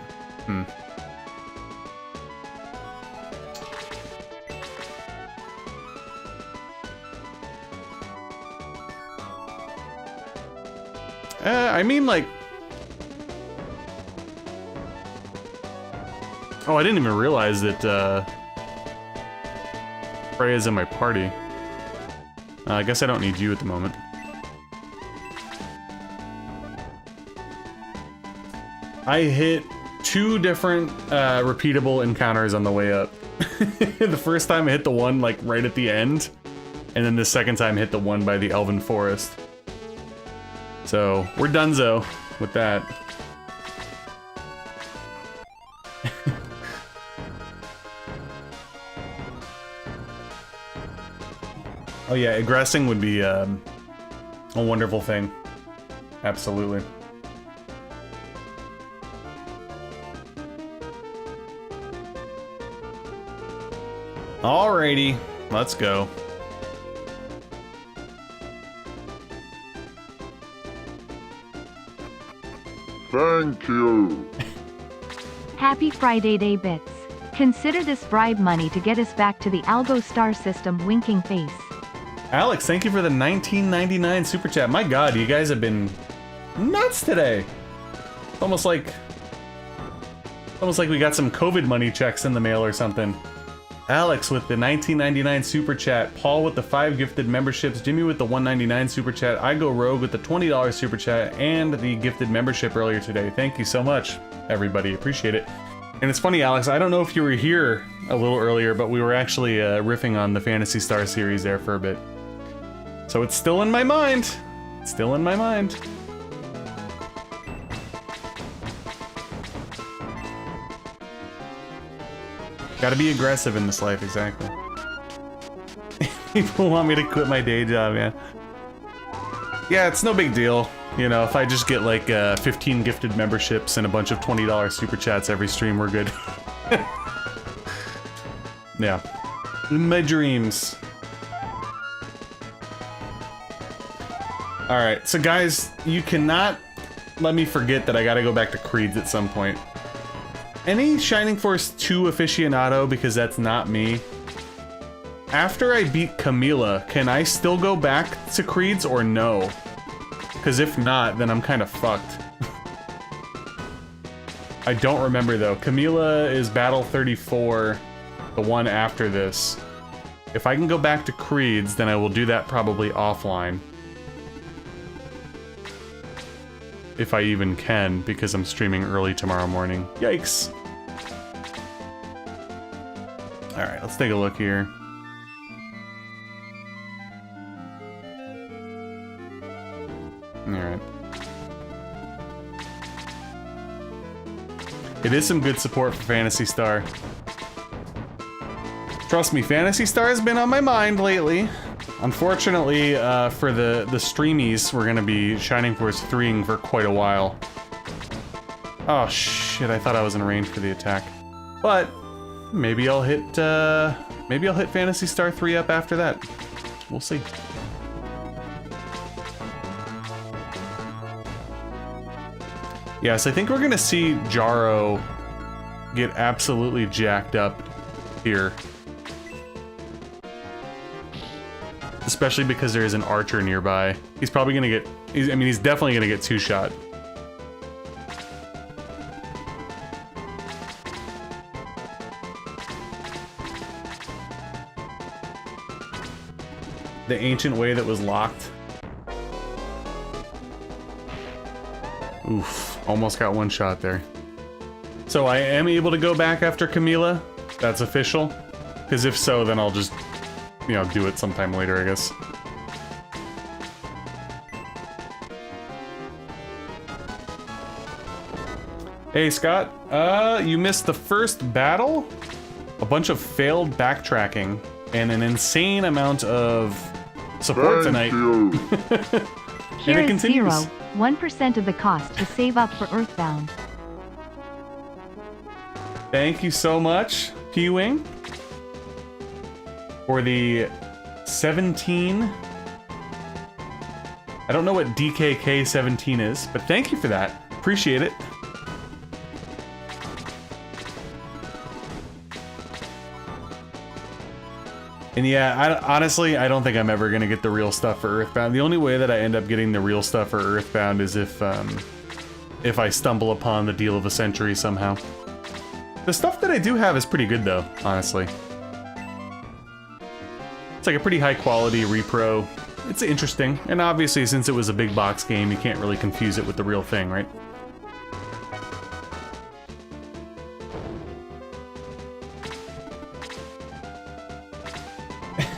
I mean, like... Oh, I didn't even realize that, Freya's in my party. I guess I don't need you at the moment. I hit 2 different, repeatable encounters on the way up. The first time I hit the one, like, right at the end. And then the second time I hit the one by the Elven Forest. So, we're donezo with that. Oh yeah, aggressing would be a wonderful thing. Absolutely. Alrighty, let's go. Thank you. Happy Friday Day Bits. Consider this bribe money to get us back to the Algo Star System winking face. Alex, thank you for the 1999 super chat. My god, you guys have been nuts today. Almost like we got some COVID money checks in the mail or something. Alex with the 1999 super chat, Paul with the 5 gifted memberships, Jimmy with the 199 super chat, I Go Rogue with the $20 super chat, and the gifted membership earlier today. Thank you so much, everybody. Appreciate it. And it's funny, Alex, I don't know if you were here a little earlier, but we were actually riffing on the Phantasy Star series there for a bit. So it's still in my mind. It's still in my mind. Gotta be aggressive in this life, exactly. People want me to quit my day job, man. Yeah, it's no big deal. You know, if I just get like 15 gifted memberships and a bunch of $20 super chats every stream, we're good. Yeah. In my dreams. Alright, so guys, you cannot let me forget that I gotta go back to Creeds at some point. Any Shining Force 2 aficionado, because that's not me. After I beat Camila, can I still go back to Creeds or no? Because if not, then I'm kind of fucked. I don't remember though. Camila is Battle 34, the one after this. If I can go back to Creeds, then I will do that probably offline. If I even can, because I'm streaming early tomorrow morning. Yikes. Alright, let's take a look here. Alright. It is some good support for Phantasy Star. Trust me, Phantasy Star has been on my mind lately. Unfortunately, for the streamies, we're gonna be Shining Force 3ing for quite a while. Oh shit, I thought I was in range for the attack. But maybe I'll hit Phantasy Star 3 up after that. We'll see. Yes, I think we're gonna see Jaro get absolutely jacked up here. Especially because there is an archer nearby. He's probably gonna get... he's definitely gonna get two-shot. The ancient way that was locked. Oof, almost got one shot there. So I am able to go back after Camila? That's official? Because if so, then I'll just... you know, do it sometime later, I guess. Hey, Scott. You missed the first battle? A bunch of failed backtracking and an insane amount of support tonight. Here is 0, 1% of the cost to save up for Earthbound. Thank you so much, P-Wing. For the 17. I don't know what DKK 17 is, but thank you for that. Appreciate it. And yeah, honestly, I don't think I'm ever gonna get the real stuff for Earthbound. The only way that I end up getting the real stuff for Earthbound is if I stumble upon the deal of a century somehow. The stuff that I do have is pretty good though, honestly. It's like a pretty high quality repro. It's interesting, and obviously since it was a big box game, you can't really confuse it with the real thing, right?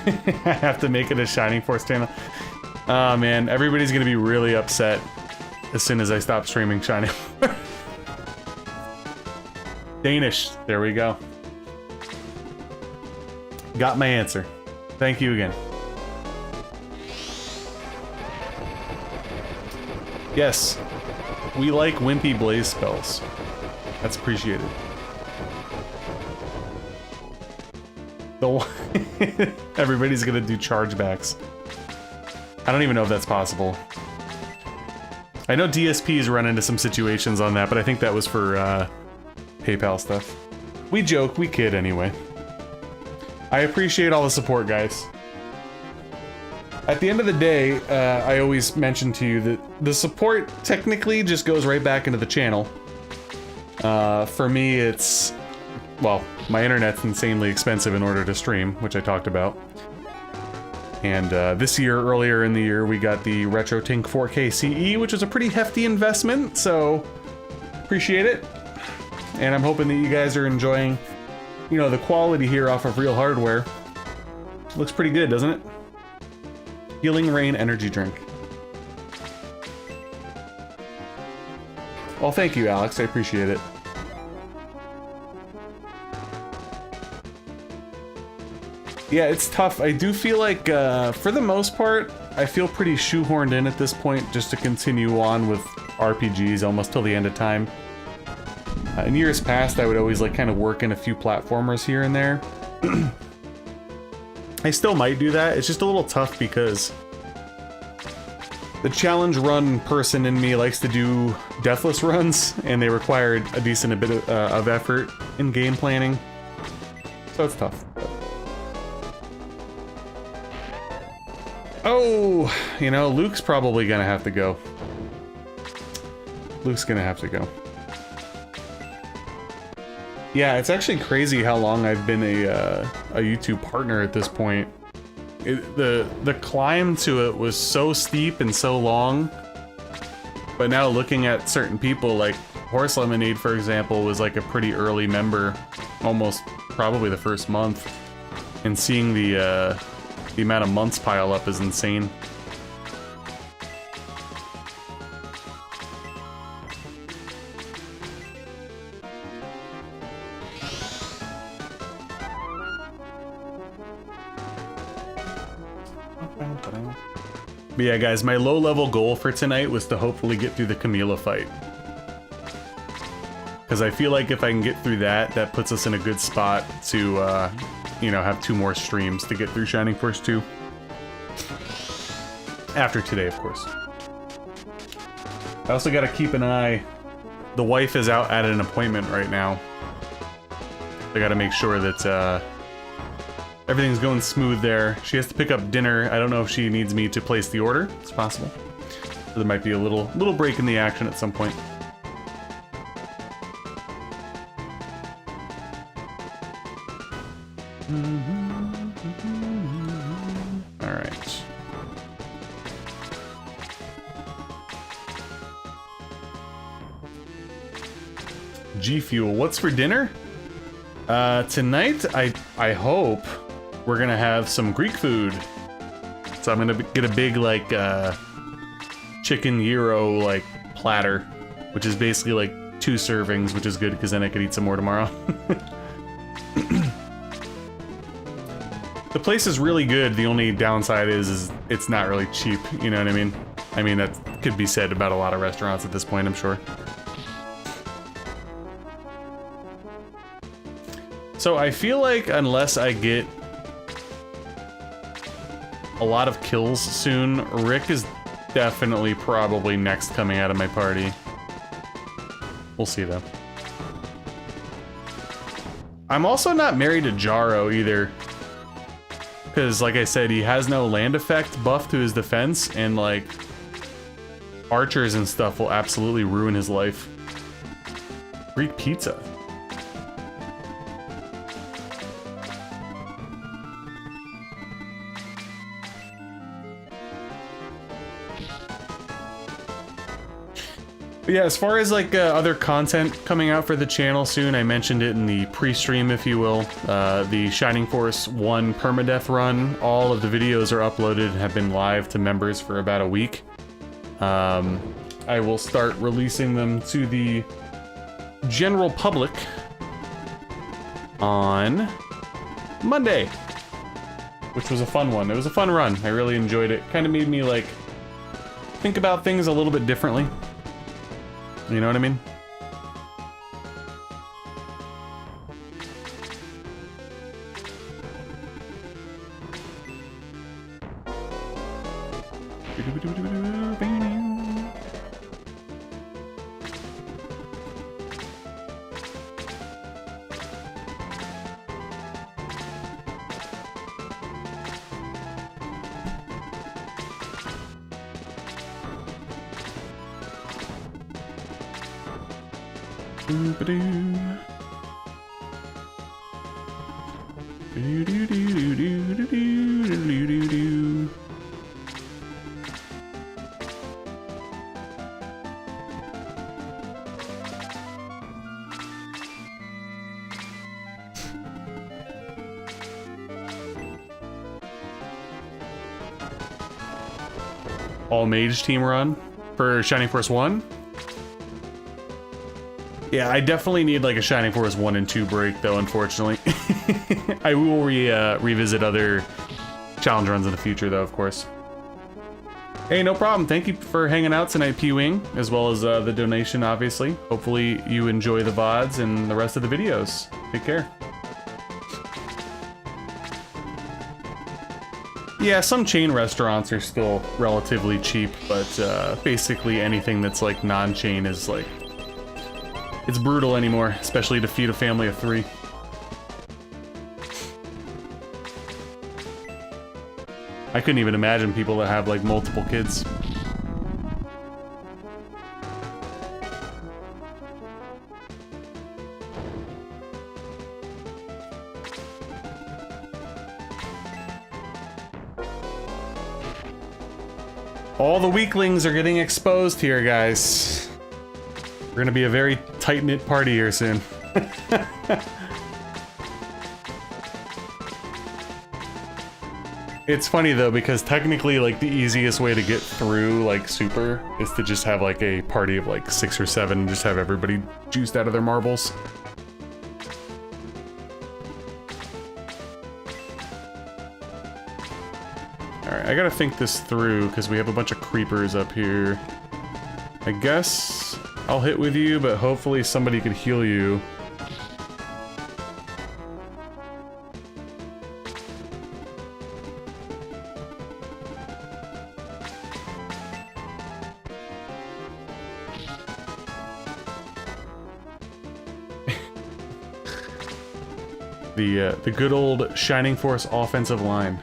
I have to make it a Shining Force channel. Oh man, everybody's gonna be really upset as soon as I stop streaming Shining. Danish, there we go. Got my answer. Thank you again. Yes, we like wimpy blaze spells. That's appreciated. Everybody's gonna do chargebacks. I don't even know if that's possible. I know DSPs run into some situations on that, but I think that was for PayPal stuff. We joke, we kid anyway. I appreciate all the support, guys. At the end of the day, I always mention to you that the support technically just goes right back into the channel. For me, it's... well, my internet's insanely expensive in order to stream, which I talked about. And this year, earlier in the year, we got the RetroTink 4K CE, which was a pretty hefty investment, so appreciate it. And I'm hoping that you guys are enjoying, you know, the quality here off of real hardware. Looks pretty good, doesn't it? Healing Rain energy drink. Well, thank you, Alex. I appreciate it. Yeah, it's tough. I do feel like, for the most part, I feel pretty shoehorned in at this point just to continue on with RPGs almost till the end of time. In years past, I would always like kind of work in a few platformers here and there. I still might do that. It's just a little tough because the challenge run person in me likes to do deathless runs, and they require a decent bit of effort in game planning. So it's tough. Oh, you know, Luke's probably gonna have to go. Luke's gonna have to go. Yeah, it's actually crazy how long I've been a YouTube partner at this point. The climb to it was so steep and so long, but now looking at certain people, like Horse Lemonade, for example, was like a pretty early member, almost probably the first month, and seeing the amount of months pile up is insane. But yeah, guys, my low-level goal for tonight was to hopefully get through the Camila fight. Because I feel like if I can get through that, that puts us in a good spot to, you know, have 2 more streams to get through Shining Force 2. After today, of course. I also gotta keep an eye. The wife is out at an appointment right now. I gotta make sure that, everything's going smooth there. She has to pick up dinner. I don't know if she needs me to place the order. It's possible. So there might be a little break in the action at some point. All right. G Fuel. What's for dinner? Tonight, I hope we're gonna have some Greek food. So I'm gonna get a big, like, chicken gyro, like, platter, which is basically, like, 2 servings, which is good, because then I could eat some more tomorrow. The place is really good. The only downside is it's not really cheap, you know what I mean? I mean, that could be said about a lot of restaurants at this point, I'm sure. So I feel like unless I get a lot of kills soon, Rick is definitely probably next coming out of my party. We'll see though. I'm also not married to Jaro either. Because like I said, he has no land effect buff to his defense, and like archers and stuff will absolutely ruin his life. Greek pizza. But yeah, as far as like other content coming out for the channel soon, I mentioned it in the pre-stream, if you will. The Shining Force 1 permadeath run, all of the videos are uploaded and have been live to members for about a week. I will start releasing them to the general public on Monday, which was a fun one. It was a fun run. I really enjoyed it. Kind of made me like think about things a little bit differently. You know what I mean? All mage team run for Shining Force 1. Yeah, I definitely need like a Shining Force 1 and 2 break though, unfortunately. I will revisit other challenge runs in the future though, of course. Hey, no problem. Thank you for hanging out tonight, P-Wing, as well as the donation, obviously. Hopefully you enjoy the VODs and the rest of the videos. Take care. Yeah, some chain restaurants are still relatively cheap, but basically anything that's like non-chain is like, it's brutal anymore, especially to feed a family of 3. I couldn't even imagine people that have like multiple kids. All the weaklings are getting exposed here, guys. We're gonna be a very tight-knit party here soon. It's funny though, because technically like the easiest way to get through like Super is to just have like a party of like 6 or 7 and just have everybody juiced out of their marbles. Alright, I gotta think this through because we have a bunch of creepers up here. I guess I'll hit with you, but hopefully somebody could heal you. The good old Shining Force offensive line.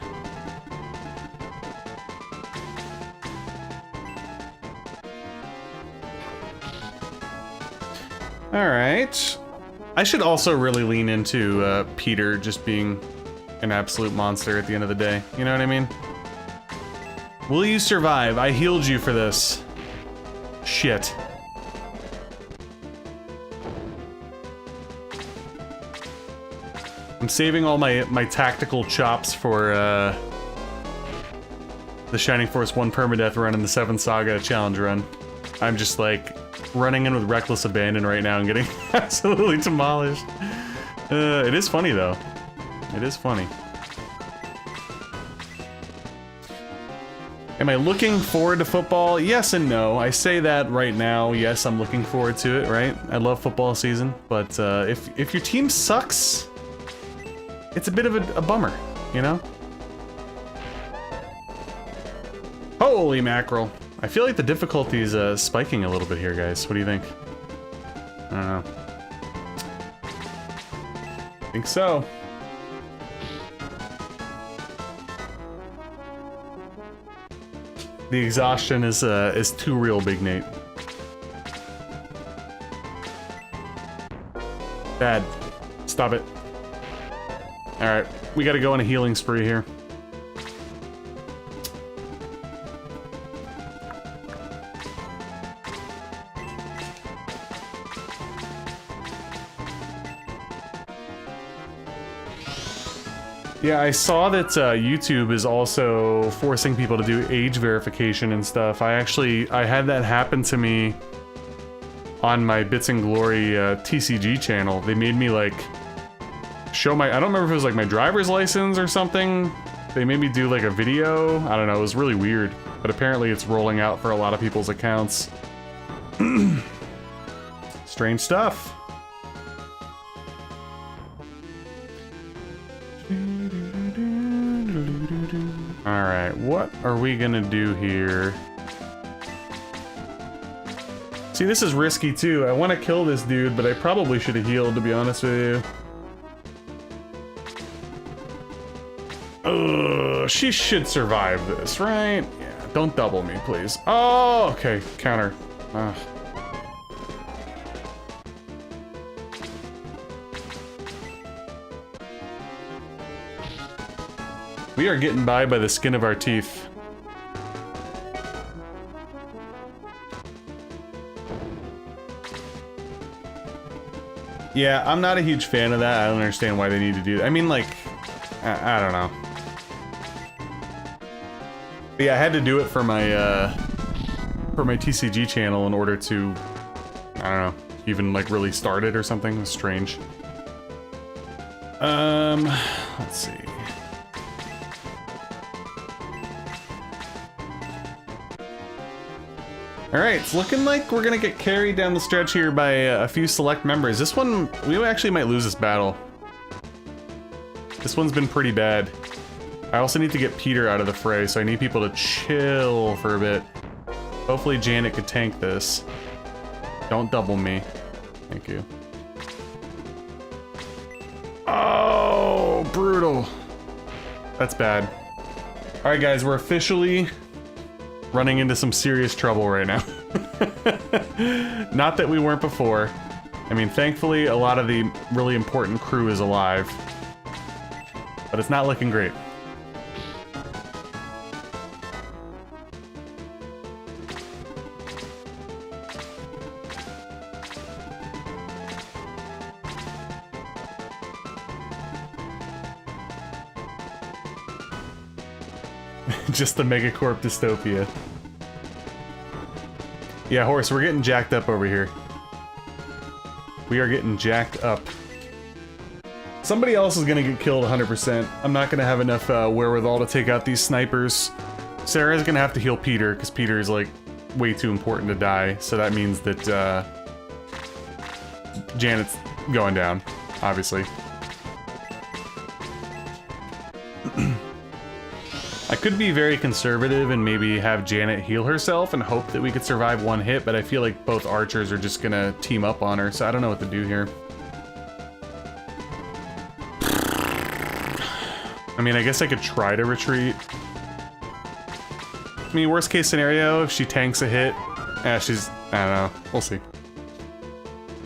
Alright. I should also really lean into Peter just being an absolute monster at the end of the day. You know what I mean? Will you survive? I healed you for this. Shit. I'm saving all my tactical chops for the Shining Force 1 permadeath run and the 7 Saga challenge run. I'm just like running in with reckless abandon right now and getting absolutely demolished. It is funny though. It is funny. Am I looking forward to football? Yes and no. I say that right now. Yes, I'm looking forward to it, right? I love football season, but if your team sucks, it's a bit of a bummer, you know? Holy mackerel. I feel like the difficulty is spiking a little bit here, guys. What do you think? I don't know. I think so. The exhaustion is too real, Big Nate. Bad. Stop it. Alright, we gotta go on a healing spree here. Yeah, I saw that YouTube is also forcing people to do age verification and stuff. I had that happen to me on my Bits and Glory TCG channel. They made me like show my, I don't remember if it was like my driver's license or something. They made me do like a video. I don't know, it was really weird. but apparently it's rolling out for a lot of people's accounts. Strange stuff. Alright, what are we gonna do here? See, this is risky too. I want to kill this dude, but I probably should have healed, to be honest with you. Ugh, she should survive this, right? Yeah, don't double me, please. Oh, okay, counter. Ugh. We are getting by the skin of our teeth. Yeah, I'm not a huge fan of that. I don't understand why they need to do that. I mean, like, I don't know. But yeah, I had to do it for my TCG channel in order to, I don't know, even like really start it or something. It was strange. Let's see. Alright, it's looking like we're gonna get carried down the stretch here by a few select members. This one, we actually might lose this battle. This one's been pretty bad. I also need to get Peter out of the fray, so I need people to chill for a bit. Hopefully Janet could tank this. Don't double me. Thank you. Oh, brutal. That's bad. Alright guys, we're officially running into some serious trouble right now. Not that we weren't before. I mean, thankfully, a lot of the really important crew is alive. But it's not looking great. Just the Megacorp dystopia. Yeah, Horse, we're getting jacked up over here. We are getting jacked up. Somebody else is gonna get killed 100%. I'm not gonna have enough wherewithal to take out these snipers. Sarah's gonna have to heal Peter, because Peter is, like, way too important to die. So that means that, Janet's going down, obviously. I could be very conservative and maybe have Janet heal herself and hope that we could survive one hit, but I feel like both archers are just gonna team up on her, so I don't know what to do here. I mean, I guess I could try to retreat. I mean, worst case scenario, if she tanks a hit, I don't know, we'll see.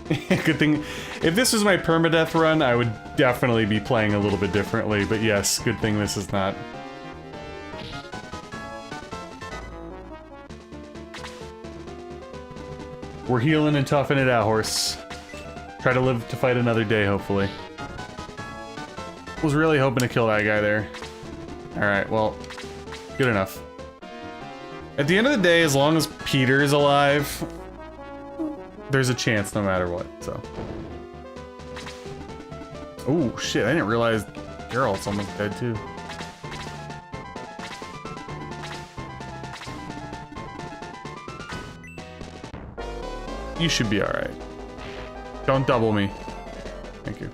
Good thing, if this was my permadeath run, I would definitely be playing a little bit differently, but yes, good thing this is not. We're healing and toughing it out, Horse. Try to live to fight another day, hopefully. Was really hoping to kill that guy there. Alright, well, good enough. At the end of the day, as long as Peter is alive, there's a chance no matter what, so. Oh, shit, I didn't realize Geralt's almost dead, too. You should be alright. Don't double me. Thank you.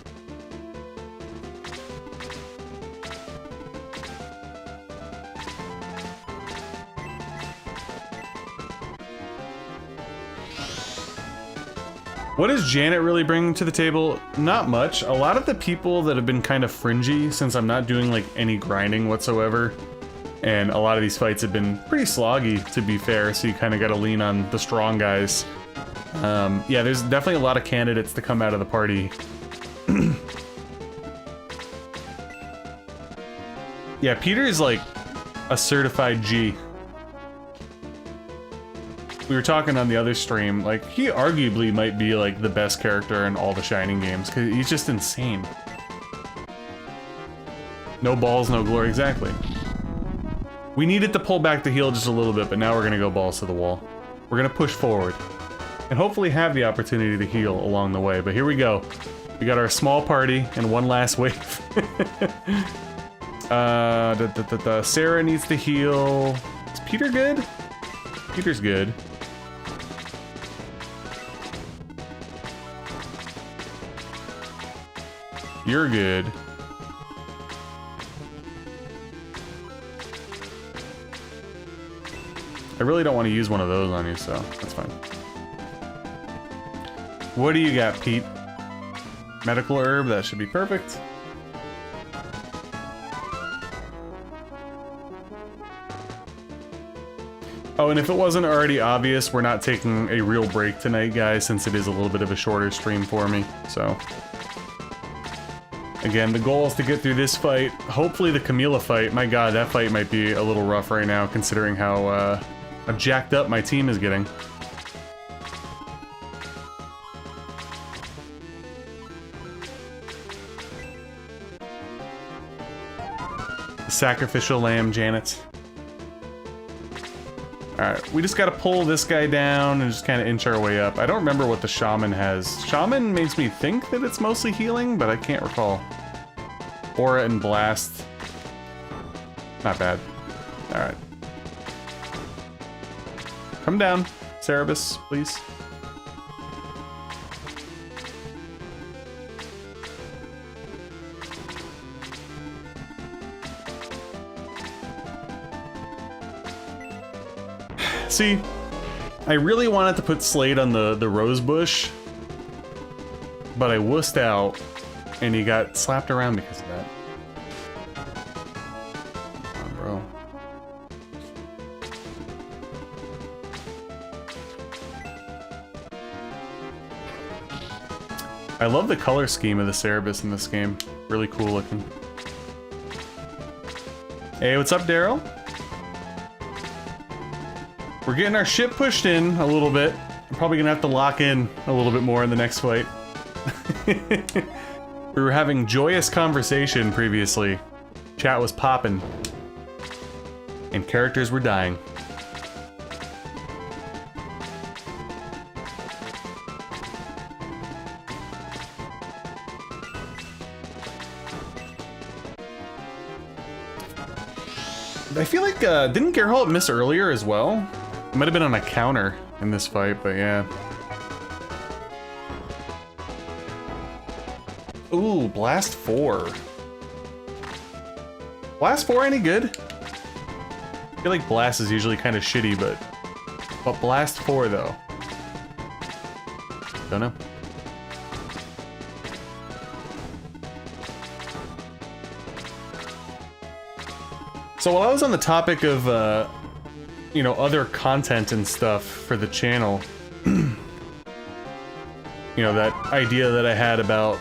What is Janet really bringing to the table? Not much. A lot of the people that have been kind of fringy since I'm not doing like any grinding whatsoever. And a lot of these fights have been pretty sloggy, to be fair, so you kind of got to lean on the strong guys. Yeah, there's definitely a lot of candidates to come out of the party. Yeah, Peter is like a certified G. We were talking on the other stream, like, he arguably might be like the best character in all the Shining games, because he's just insane. No balls, no glory, exactly. We needed to pull back the heel just a little bit, but now we're gonna go balls to the wall. We're gonna push forward. And hopefully have the opportunity to heal along the way, but here we go. We got our small party and one last wave. Sarah needs to heal. Is Peter good? Peter's good. You're good. I really don't want to use one of those on you, so that's fine. What do you got, Pete? Medical herb, that should be perfect. Oh, and if it wasn't already obvious, we're not taking a real break tonight, guys, since it is a little bit of a shorter stream for me, so... Again, the goal is to get through this fight. Hopefully the Camila fight. My god, that fight might be a little rough right now, considering how jacked up my team is getting. The sacrificial lamb, Janet. Alright, we just gotta pull this guy down and just kind of inch our way up. I don't remember what the shaman has. Shaman makes me think that it's mostly healing, but I can't recall. Aura and blast. Not bad. Alright. Come down, Cerebus, please. See, I really wanted to put Slade on the rose bush, but I wussed out, and he got slapped around because of that. Come on, bro. I love the color scheme of the Cerebus in this game. Really cool looking. Hey, what's up, Daryl? We're getting our ship pushed in a little bit. I'm probably gonna have to lock in a little bit more in the next fight. We were having joyous conversation previously. Chat was popping. And characters were dying. I feel like, didn't Geralt miss earlier as well? It might have been on a counter in this fight, but yeah. Ooh, Blast 4. Blast 4 any good? I feel like Blast is usually kind of shitty, but Blast 4 though. Don't know. So while I was on the topic of, you know, other content and stuff for the channel, you know, that idea that I had about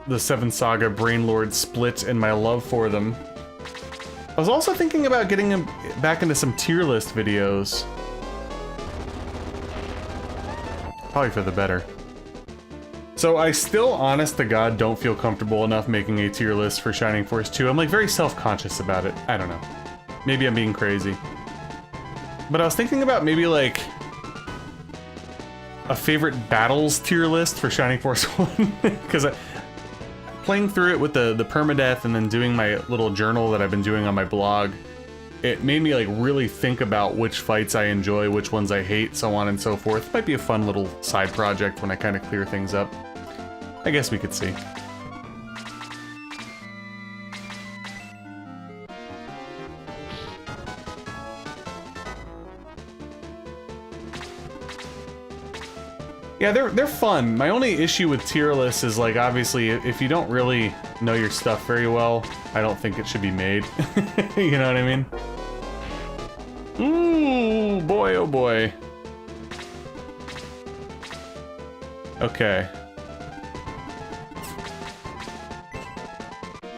the Seven Saga Brainlord split and my love for them, I was also thinking about getting him back into some tier list videos. Probably for the better. So I still, honest to God, don't feel comfortable enough making a tier list for Shining Force 2. I'm like very self-conscious about it. I don't know. Maybe I'm being crazy. But I was thinking about maybe like a favorite battles tier list for Shining Force 1. Because playing through it with the permadeath and then doing my little journal that I've been doing on my blog, it made me like really think about which fights I enjoy, which ones I hate, so on and so forth. It might be a fun little side project when I kind of clear things up. I guess we could see. Yeah, they're fun. My only issue with tier lists is, like, obviously, if you don't really know your stuff very well, I don't think it should be made. You know what I mean? Ooh, boy, oh boy. Okay.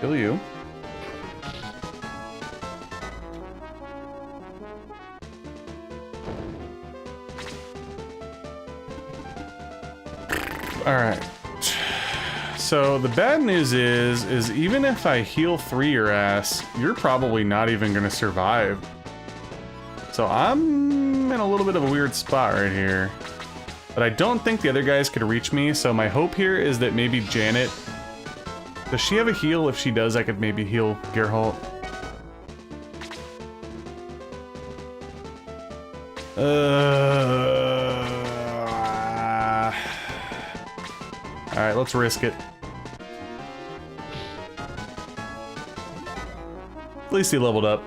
Kill you. Alright. So the bad news is even if I heal 3 your ass, you're probably not even gonna survive. So I'm in a little bit of a weird spot right here. But I don't think the other guys could reach me, so my hope here is that maybe Janet... Does she have a heal? If she does, I could maybe heal Geralt. Alright, let's risk it. At least he leveled up.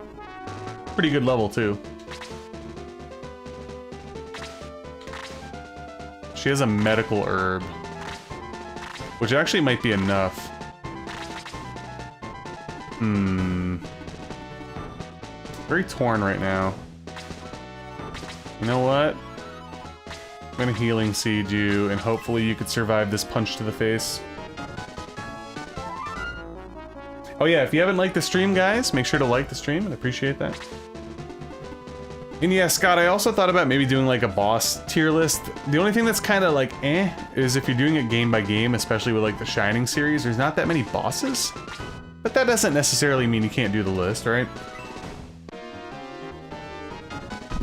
Pretty good level, too. She has a medical herb, which actually might be enough. Very torn right now. You know what? I'm gonna healing seed you, and hopefully you could survive this punch to the face. Oh yeah, if you haven't liked the stream, guys, make sure to like the stream. I'd appreciate that. And yeah, Scott, I also thought about maybe doing like a boss tier list. The only thing that's kind of like is if you're doing it game by game, especially with like the Shining series, there's not that many bosses. But that doesn't necessarily mean you can't do the list, right?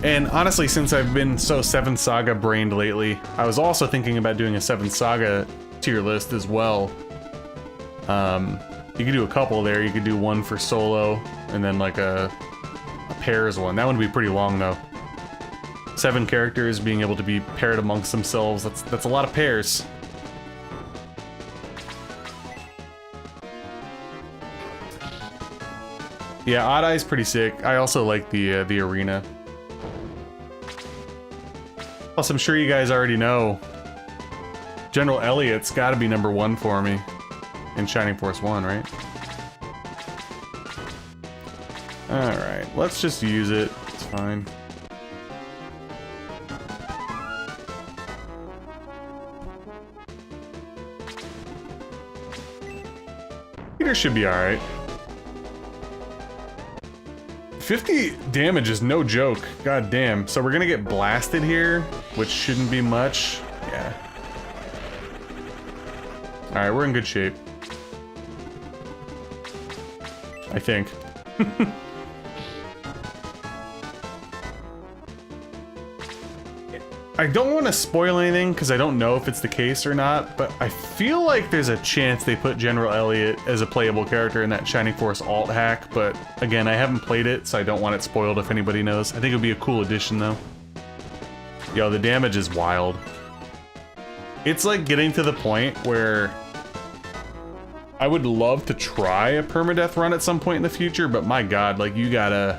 And honestly, since I've been so 7th Saga brained lately, I was also thinking about doing a 7th Saga tier list as well. You could do a couple there. You could do one for solo, and then like a pairs one. That one would be pretty long though. 7 characters being able to be paired amongst themselves. That's a lot of pairs. Yeah, Odd Eye's pretty sick. I also like the arena. Plus, I'm sure you guys already know General Elliot's got to be #1 for me in Shining Force 1, right? Alright, let's just use it. It's fine. Peter should be alright. 50 damage is no joke. God damn. So we're gonna get blasted here, which shouldn't be much. Yeah. Alright, we're in good shape. I think. I don't want to spoil anything because I don't know if it's the case or not, but I feel like there's a chance they put General Elliot as a playable character in that Shining Force alt hack, but again, I haven't played it, so I don't want it spoiled if anybody knows. I think it would be a cool addition, though. Yo, the damage is wild. It's like getting to the point where I would love to try a permadeath run at some point in the future, but my god, like, you gotta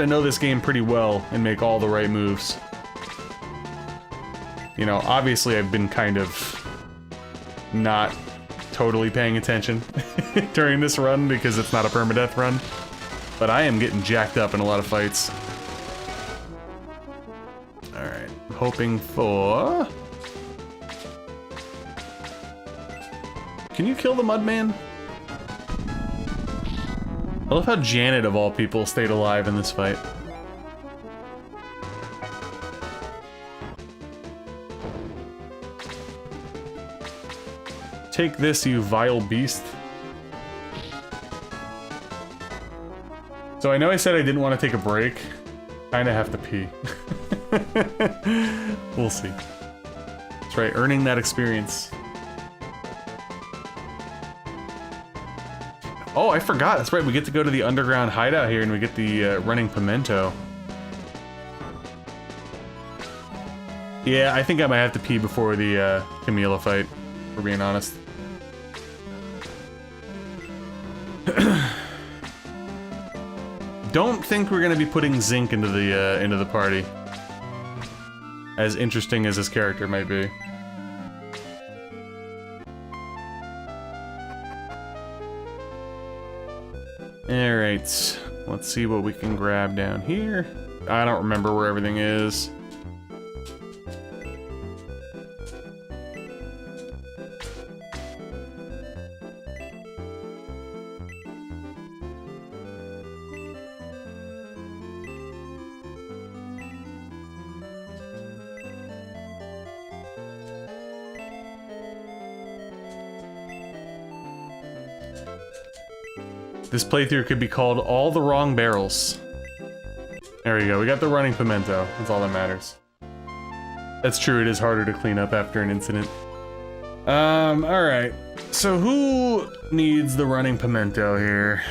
know this game pretty well and make all the right moves. You know, obviously I've been kind of not totally paying attention during this run because it's not a permadeath run, but I am getting jacked up in a lot of fights. Alright, I'm hoping for... Can you kill the Mudman? I love how Janet, of all people, stayed alive in this fight. Take this, you vile beast. So I know I said I didn't want to take a break. Kinda have to pee. We'll see. That's right, earning that experience. Oh, I forgot. That's right, we get to go to the underground hideout here and we get the running pimento. Yeah, I think I might have to pee before the Camila fight, for being honest. Don't think we're gonna be putting Zinc into the party. As interesting as this character might be. Alright, let's see what we can grab down here. I don't remember where everything is. This playthrough could be called All the Wrong Barrels. There we go, we got the running pimento. That's all that matters. That's true, it is harder to clean up after an incident. Alright. So who needs the running pimento here?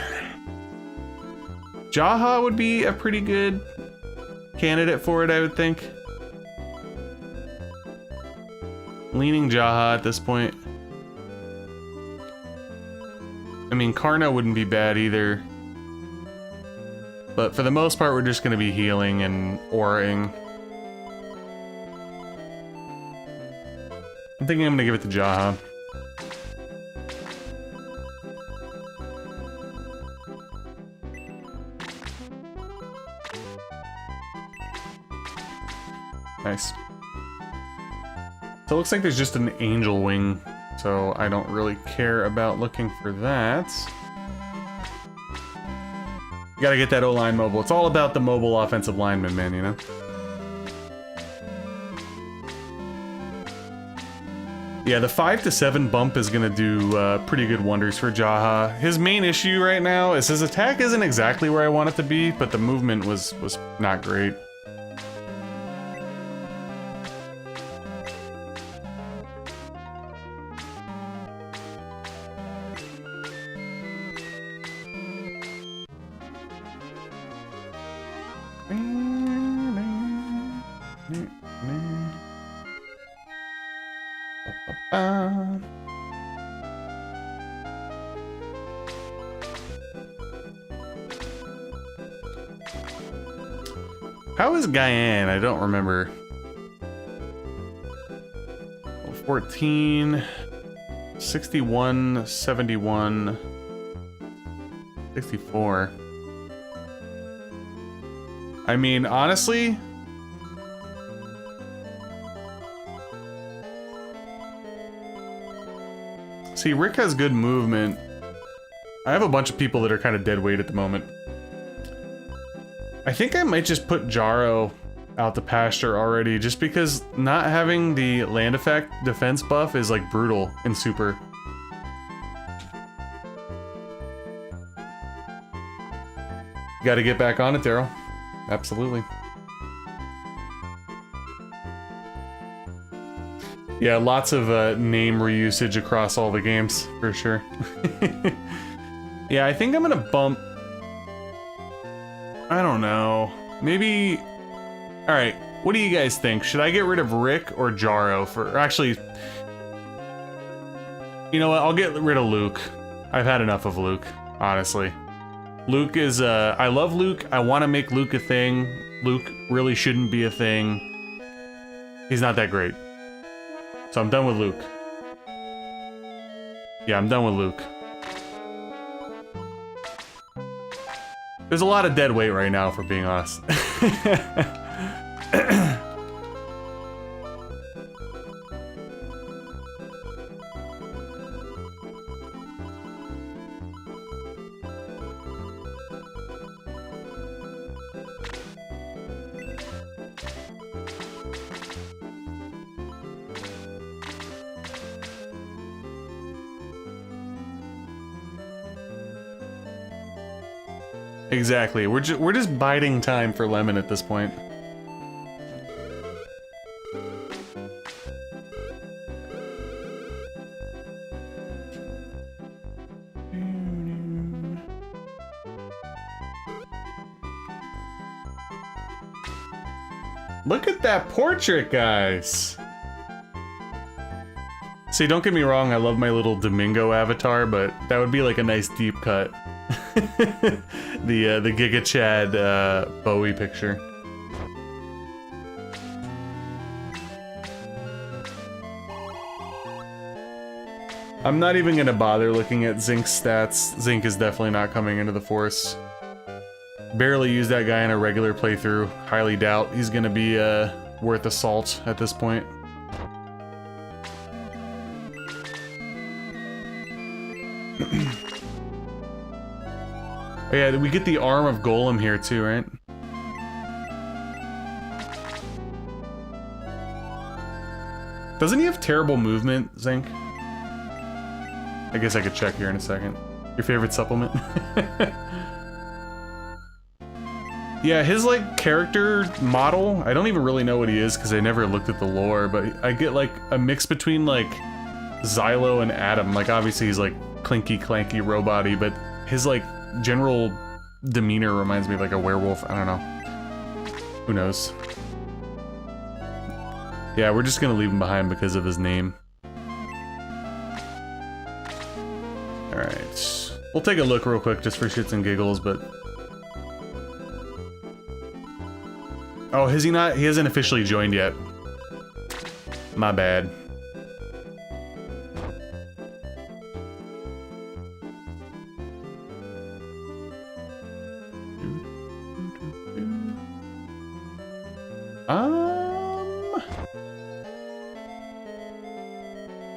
Jaha would be a pretty good candidate for it, I would think. Leaning Jaha at this point. I mean, Karna wouldn't be bad either. But for the most part, we're just going to be healing and auraing. I'm thinking I'm going to give it to Jaha. Nice. So it looks like there's just an angel wing, so I don't really care about looking for that. You gotta get that O-line mobile. It's all about the mobile offensive lineman, man, you know? Yeah, the 5 to 7 bump is gonna do pretty good wonders for Jaha. His main issue right now is his attack isn't exactly where I want it to be, but the movement was not great. How is Guyane? I don't remember. 14, 61, 71, 64. I mean, honestly, see, Rick has good movement. I have a bunch of people that are kind of dead weight at the moment. I think I might just put Jaro out to pasture already, just because not having the land effect defense buff is like brutal in Super. Got to get back on it, Daryl. Absolutely. Yeah, lots of name reusage across all the games, for sure. Yeah, I think I'm gonna bump... I don't know. Maybe... Alright, what do you guys think? Should I get rid of Rick or Jaro for... Or actually... You know what, I'll get rid of Luke. I've had enough of Luke, honestly. Luke is, I love Luke. I want to make Luke a thing. Luke really shouldn't be a thing. He's not that great. So I'm done with Luke. Yeah, I'm done with Luke. There's a lot of dead weight right now, for being honest. Exactly. We're just biding time for Lemon at this point. Look at that portrait, guys. See, don't get me wrong, I love my little Domingo avatar, but that would be like a nice deep cut. The Giga Chad Bowie picture. I'm not even gonna bother looking at Zink's stats. Zink is definitely not coming into the Force. Barely use that guy in a regular playthrough. Highly doubt he's gonna be worth a salt at this point. Oh yeah, we get the arm of Golem here too, right? Doesn't he have terrible movement, Zink? I guess I could check here in a second. Your favorite supplement? Yeah, his like character model, I don't even really know what he is because I never looked at the lore, but I get like a mix between like Xylo and Adam. Like obviously he's like clinky clanky robot-y, but his like general demeanor reminds me of like a werewolf. I don't know. Who knows? Yeah, we're just gonna leave him behind because of his name. Alright. We'll take a look real quick just for shits and giggles, but... Oh, has he not? He hasn't officially joined yet. My bad.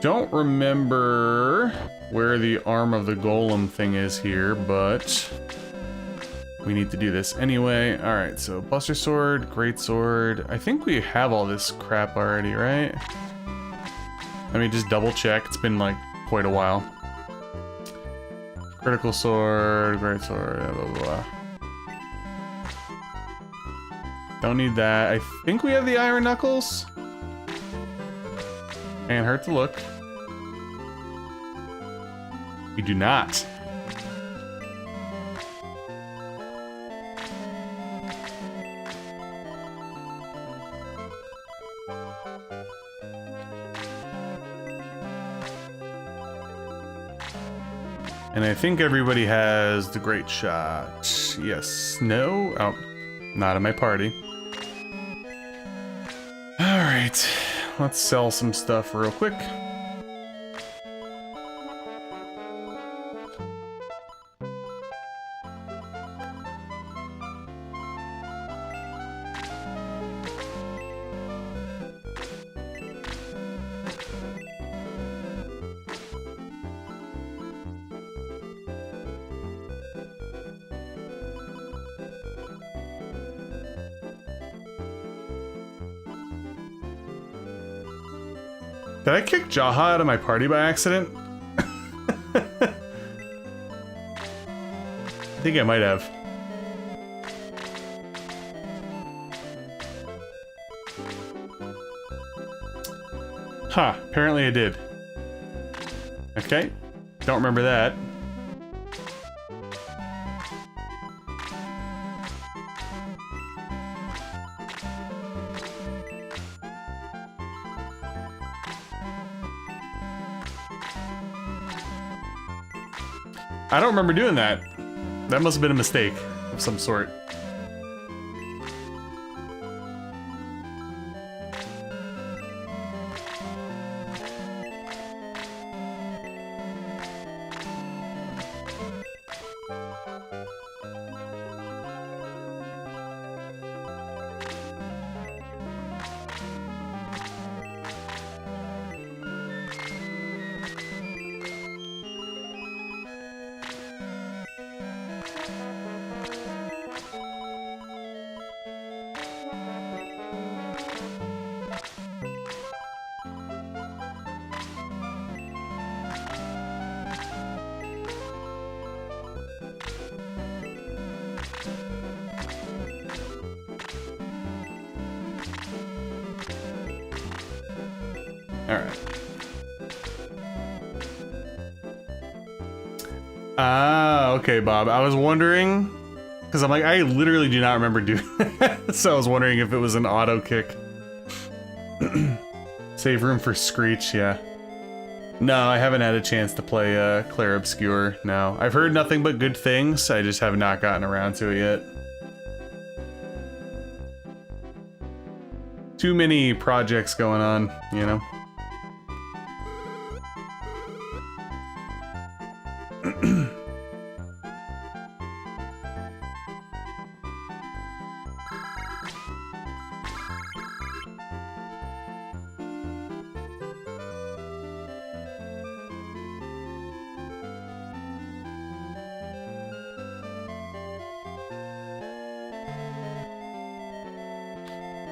Don't remember where the arm of the golem thing is here, but we need to do this anyway. Alright, so Buster Sword, Great Sword. I think we have all this crap already, right? Let me just double check. It's been like quite a while. Critical Sword, Great Sword, blah, blah, blah. Don't need that. I think we have the Iron Knuckles. Can't hurt to look. We do not. And I think everybody has the Great Shot. Yes. No? Oh, not in my party. Alright. Let's sell some stuff real quick. Did I kick Jaha out of my party by accident? I think I might have. Huh, apparently I did. Okay, don't remember that. I don't remember doing that. That must have been a mistake of some sort. Alright. Ah, okay, Bob. I was wondering, because I'm like, I literally do not remember doing that. So I was wondering if it was an auto kick. Save room for Screech, yeah. No, I haven't had a chance to play Clair Obscure, no. I've heard nothing but good things, I just have not gotten around to it yet. Too many projects going on, you know?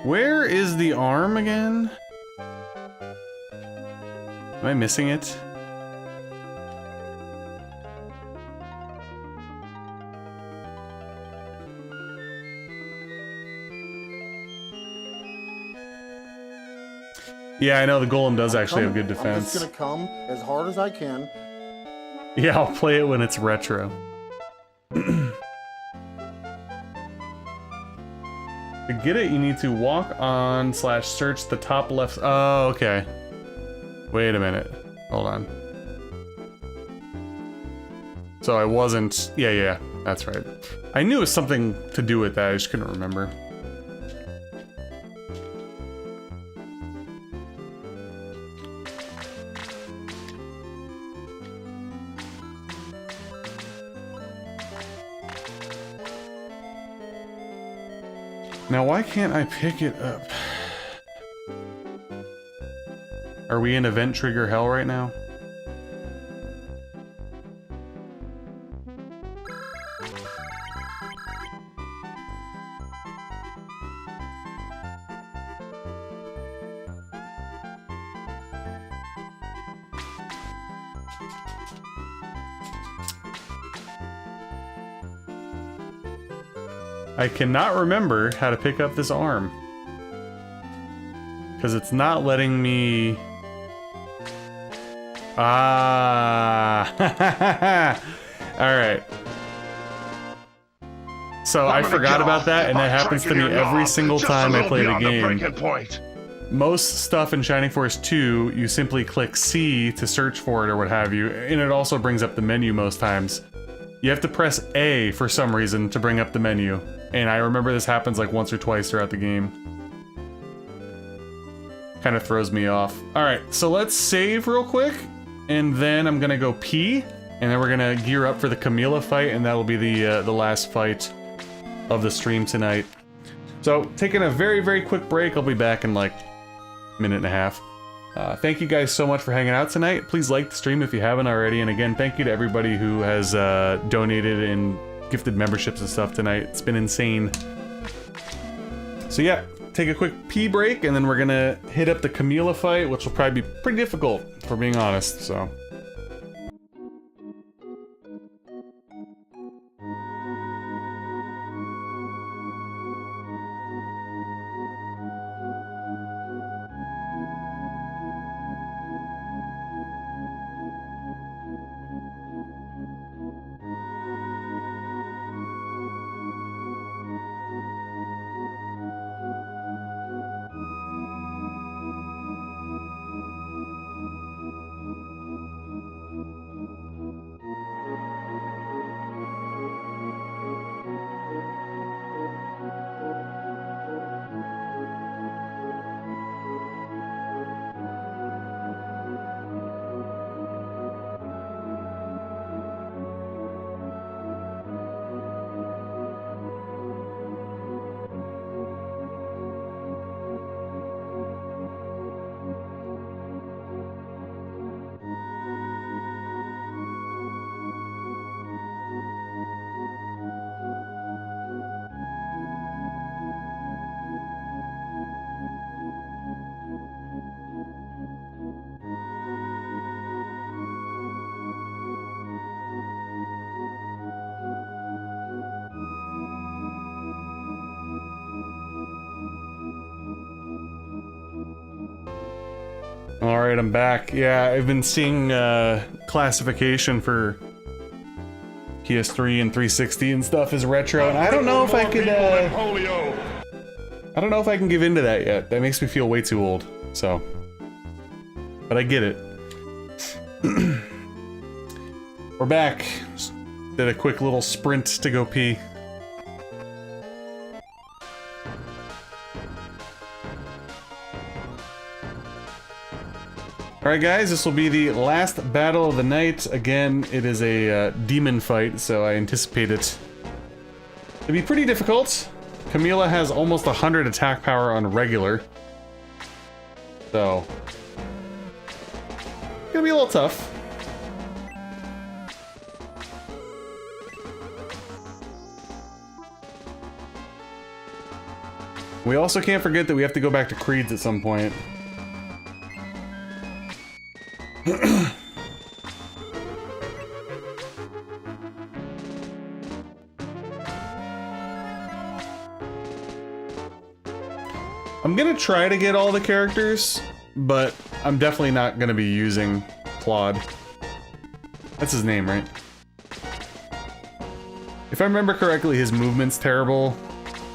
Where is the arm again? Am I missing it? Yeah, I know the golem does actually have good defense. I'm just gonna come as hard as I can. Yeah, I'll play it when it's retro. To get it, you need to walk on / search the top left. Oh, okay. Wait a minute. Hold on. So I wasn't... Yeah, that's right. I knew it was something to do with that, I just couldn't remember. Now, why can't I pick it up? Are we in event trigger hell right now? I cannot remember how to pick up this arm. Because it's not letting me... Ah! Alright. So I forgot about that, and that happens to me every single time I play the game. Most stuff in Shining Force 2, you simply click C to search for it or what have you, and it also brings up the menu most times. You have to press A for some reason to bring up the menu. And I remember this happens like once or twice throughout the game. Kind of throws me off. Alright, so let's save real quick. And then I'm gonna go pee. And then we're gonna gear up for the Camila fight. And that'll be the last fight of the stream tonight. So, taking a very, very quick break. I'll be back in like a minute and a half. Thank you guys so much for hanging out tonight. Please like the stream if you haven't already. And again, thank you to everybody who has donated and gifted memberships and stuff tonight. It's been insane. So yeah, take a quick pee break, and then we're gonna hit up the Camila fight, which will probably be pretty difficult, if we're being honest, so... Alright, I'm back. Yeah, I've been seeing classification for PS3 and 360 and stuff as retro, and I don't know if I could, I don't know if I can give into that yet. That makes me feel way too old, so. But I get it. We're back. Just did a quick little sprint to go pee. Alright guys, this will be the last battle of the night. Again, it is a demon fight, so I anticipate it to be pretty difficult. Camila has almost 100 attack power on regular. So, it's gonna be a little tough. We also can't forget that we have to go back to Creed's at some point. I'm gonna try to get all the characters, but I'm definitely not gonna be using Claude. That's his name, right? If I remember correctly, his movement's terrible,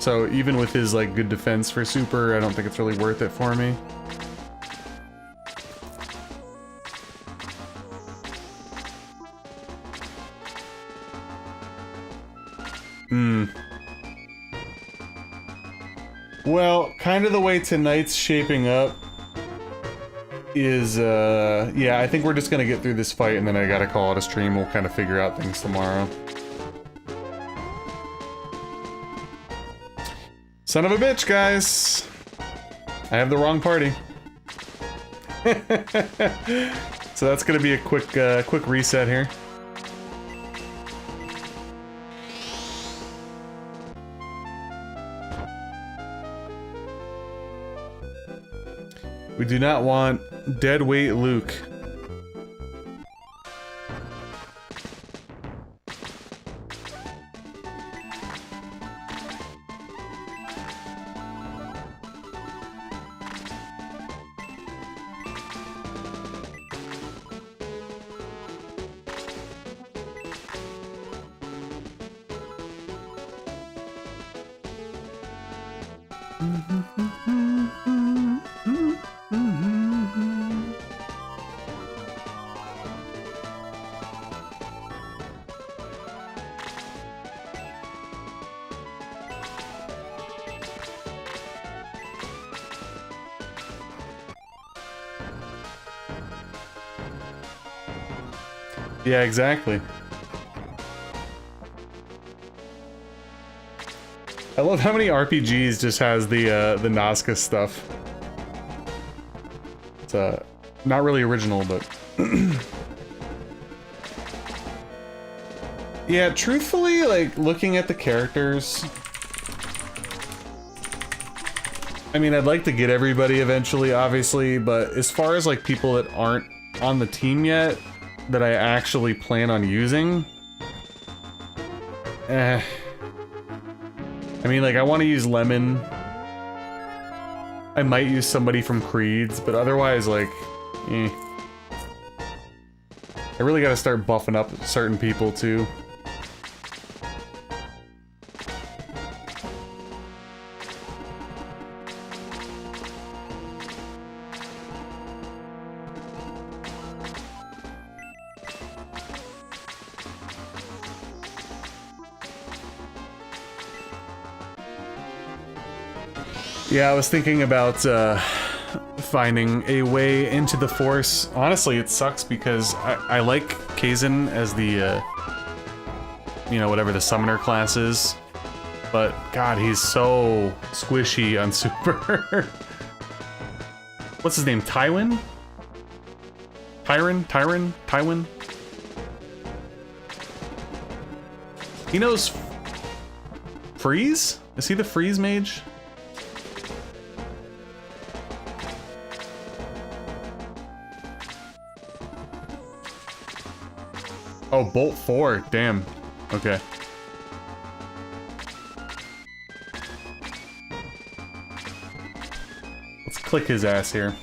So even with his like good defense for super, I don't think it's really worth it for me. Well, kind of the way tonight's shaping up is, yeah, I think we're just gonna get through this fight and then I gotta call it a stream. We'll kind of figure out things tomorrow. Son of a bitch, guys! I have the wrong party. So that's gonna be a quick reset here. We do not want dead weight Luke. Yeah, exactly. I love how many RPGs just has the Nazca stuff. It's not really original, but yeah, truthfully, like looking at the characters, I mean, I'd like to get everybody eventually, obviously, but as far as like people that aren't on the team yet, that I actually plan on using, I mean, like, I want to use Lemon. I might use somebody from Creed's, but otherwise, like, eh. I really gotta start buffing up certain people, too. Yeah, I was thinking about finding a way into the Force. Honestly, it sucks because I like Kaizen as the, you know, whatever the summoner class is. But, God, he's so squishy on Super. What's his name? Tywin? Tywin? He knows Freeze? Is he the Freeze mage? Oh, Bolt 4. Damn. Okay. Let's click his ass here.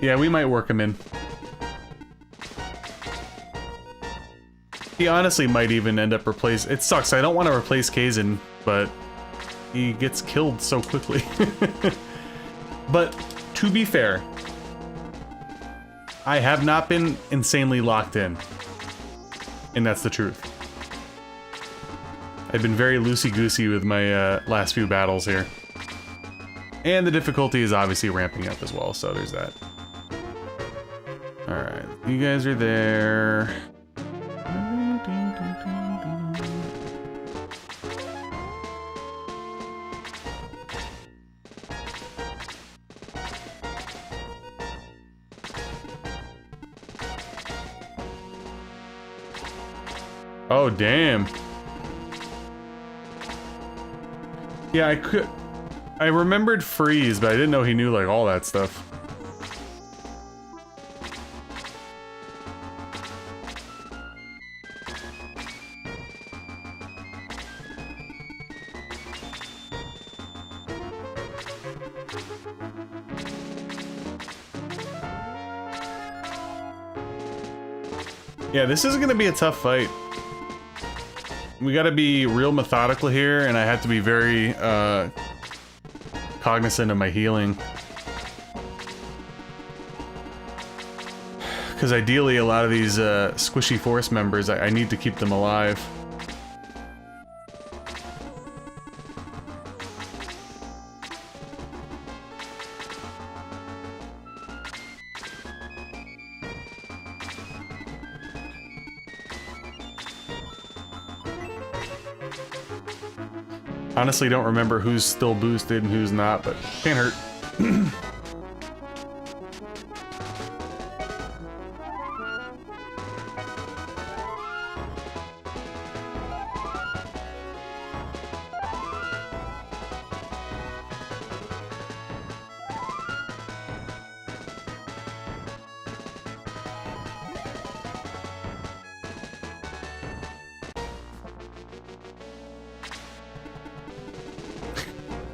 Yeah, we might work him in. He honestly might even end up replacing... It sucks, I don't want to replace Kaizen, but he gets killed so quickly. But, to be fair, I have not been insanely locked in. And that's the truth. I've been very loosey-goosey with my last few battles here. And the difficulty is obviously ramping up as well, so there's that. Alright, you guys are there. Oh, damn. Yeah, I remembered Freeze, but I didn't know he knew, like, all that stuff. Yeah, this is gonna be a tough fight. We gotta be real methodical here, and I have to be very, cognizant of my healing. Because ideally, a lot of these, squishy force members, I need to keep them alive. Honestly, don't remember who's still boosted and who's not, but can't hurt.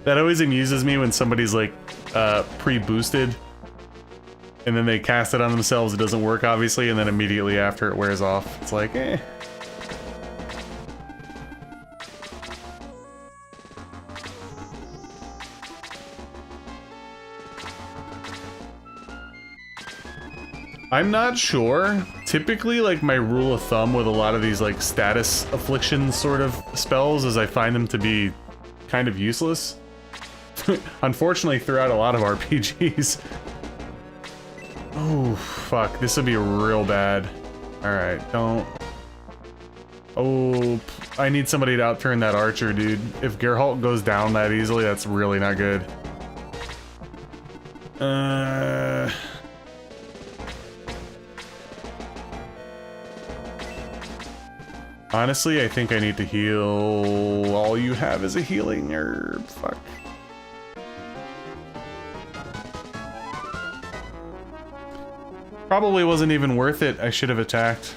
That always amuses me when somebody's like pre-boosted and then they cast it on themselves, it doesn't work obviously, and then immediately after it wears off. It's like, eh. I'm not sure. Typically, like, my rule of thumb with a lot of these like status affliction sort of spells is I find them to be kind of useless. Unfortunately, throughout a lot of RPGs. Oh, fuck. This would be real bad. Alright, don't... Oh, I need somebody to outturn that archer, dude. If Geralt goes down that easily, that's really not good. Honestly, I think I need to heal... All you have is a healing herb. Fuck. Probably wasn't even worth it. I should have attacked.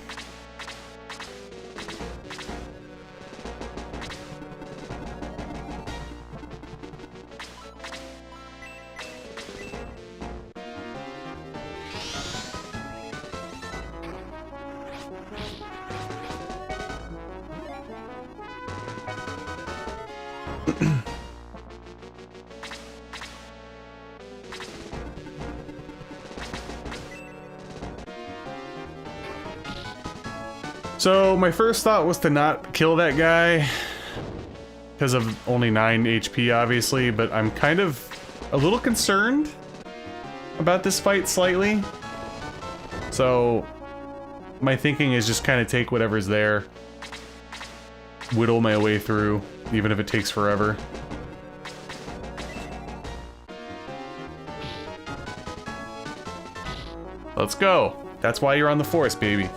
So my first thought was to not kill that guy because of only 9 HP obviously, but I'm kind of a little concerned about this fight slightly. So my thinking is just kind of take whatever's there, whittle my way through, even if it takes forever. Let's go. That's why you're on the force, baby.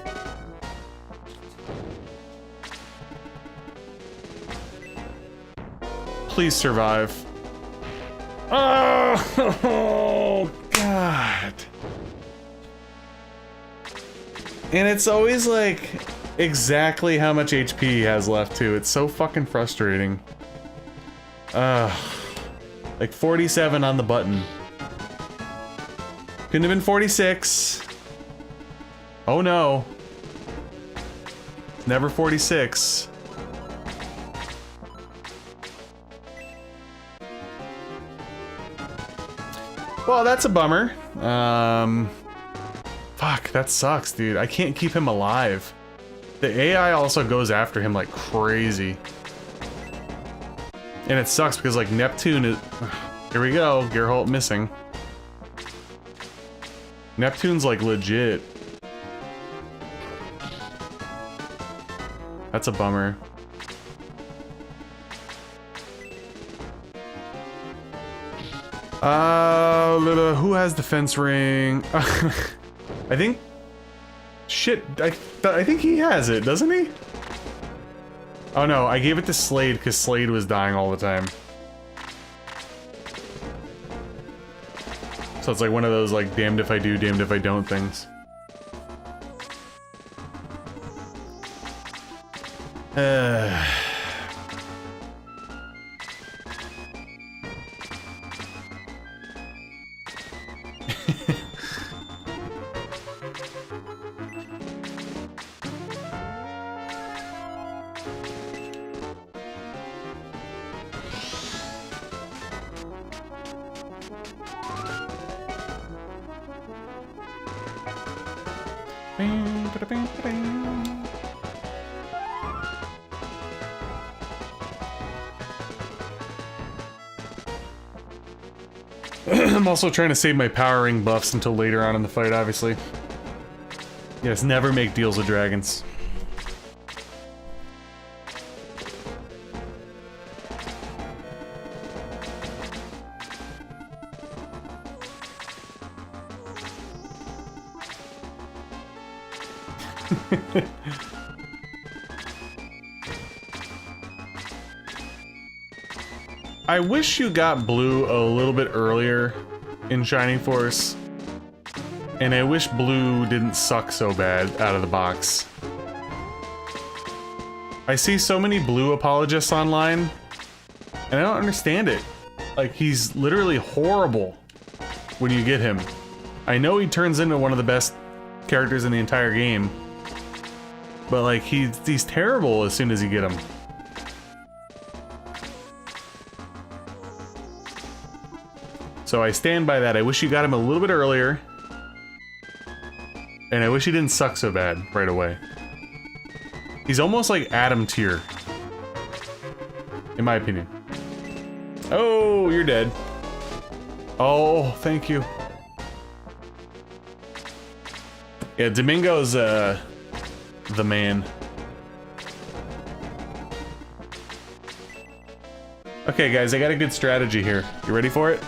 Please survive. Oh, God. And it's always like exactly how much HP he has left too. It's so fucking frustrating. Like 47 on the button. Couldn't have been 46. Oh no. Never 46. Well, that's a bummer. Fuck, that sucks, dude. I can't keep him alive. The AI also goes after him like crazy. And it sucks because, like, Neptune is... Here we go, Geralt missing. Neptune's, like, legit. That's a bummer. Who has defense ring? I think... Shit, I think he has it, doesn't he? Oh no, I gave it to Slade because Slade was dying all the time. So it's like one of those, like, damned if I do, damned if I don't things. I'm also trying to save my power ring buffs until later on in the fight, obviously. Yes, never make deals with dragons. I wish you got blue a little bit earlier in Shining Force, and I wish blue didn't suck so bad out of the box. I see so many blue apologists online, and I don't understand it. Like, he's literally horrible when you get him. I know he turns into one of the best characters in the entire game, but like, he's terrible as soon as you get him. So I stand by that. I wish you got him a little bit earlier. And I wish he didn't suck so bad right away. He's almost like Adam tier, in my opinion. Oh, you're dead. Oh, thank you. Yeah, Domingo's the man. Okay, guys, I got a good strategy here. You ready for it?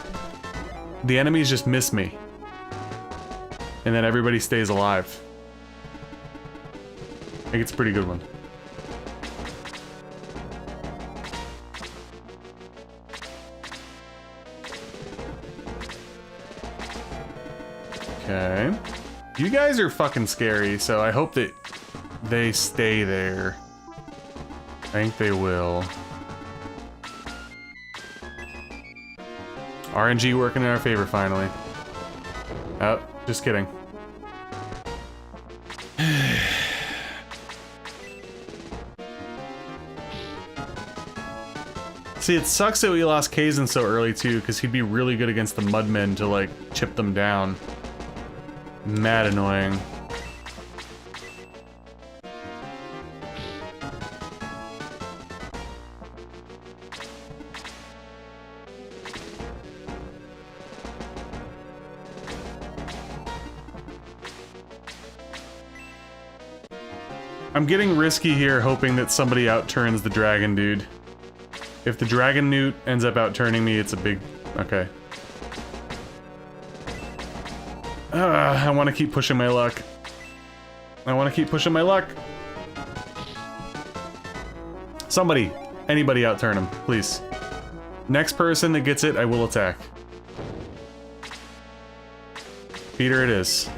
The enemies just miss me. And then everybody stays alive. I think it's a pretty good one. Okay. You guys are fucking scary, so I hope that they stay there. I think they will. RNG working in our favor, finally. Oh, just kidding. See, it sucks that we lost Kaizen so early, too, because he'd be really good against the Mudmen to, like, chip them down. Mad annoying. I'm getting risky here, hoping that somebody outturns the dragon dude. If the dragon newt ends up outturning me, it's a big... okay. I want to keep pushing my luck. I want to keep pushing my luck. Somebody, anybody outturn him, please. Next person that gets it, I will attack. Peter it is.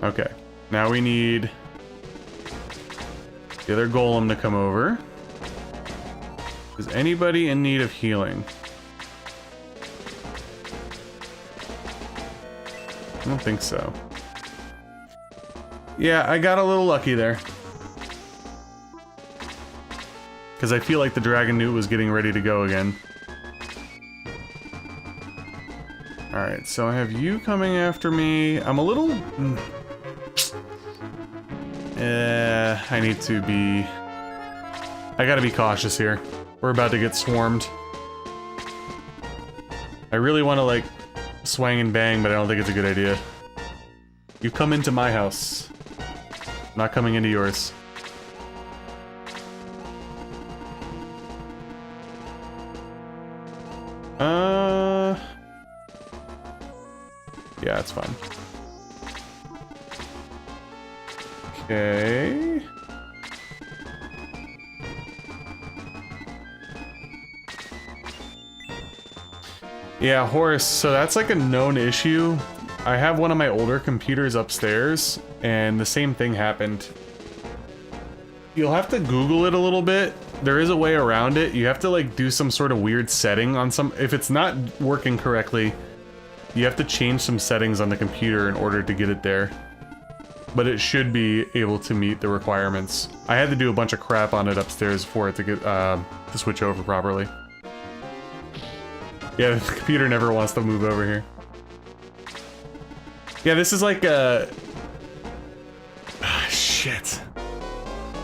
Okay, now we need the other golem to come over. Is anybody in need of healing? I don't think so. Yeah, I got a little lucky there. Because I feel like the dragon newt was getting ready to go again. Alright, so I have you coming after me. I'm a little... I need to be... I gotta be cautious here. We're about to get swarmed. I really want to, like, swang and bang, but I don't think it's a good idea. You come into my house. I'm not coming into yours. Yeah, it's fine. Okay. Yeah, Horace, so that's like a known issue. I have one of my older computers upstairs, and the same thing happened. You'll have to Google it a little bit. There is a way around it. You have to like do some sort of weird setting on some... if it's not working correctly, you have to change some settings on the computer in order to get it there. But it should be able to meet the requirements. I had to do a bunch of crap on it upstairs for it to get to switch over properly. Yeah, the computer never wants to move over here. Yeah, this is like a... shit.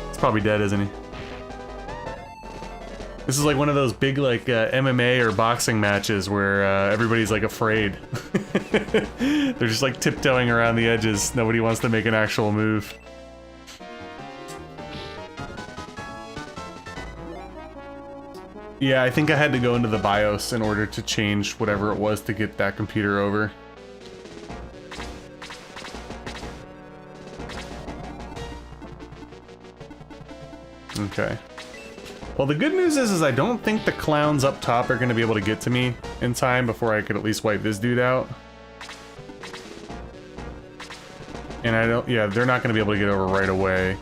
He's probably dead, isn't he? This is like one of those big like MMA or boxing matches where everybody's like afraid. They're just like tiptoeing around the edges. Nobody wants to make an actual move. Yeah, I think I had to go into the BIOS in order to change whatever it was to get that computer over. Okay. Well, the good news is I don't think the clowns up top are going to be able to get to me in time before I could at least wipe this dude out. And I don't, yeah, they're not going to be able to get over right away.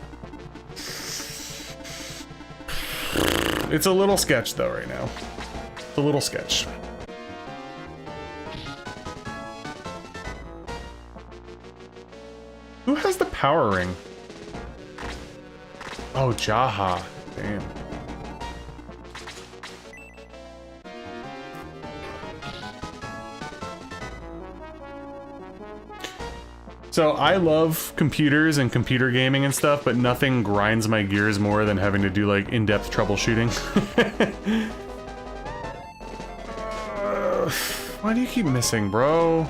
It's a little sketch though right now. It's a little sketch. Who has the power ring? Oh, Jaha. Damn. So I love computers and computer gaming and stuff, but nothing grinds my gears more than having to do like in-depth troubleshooting. Why do you keep missing, bro?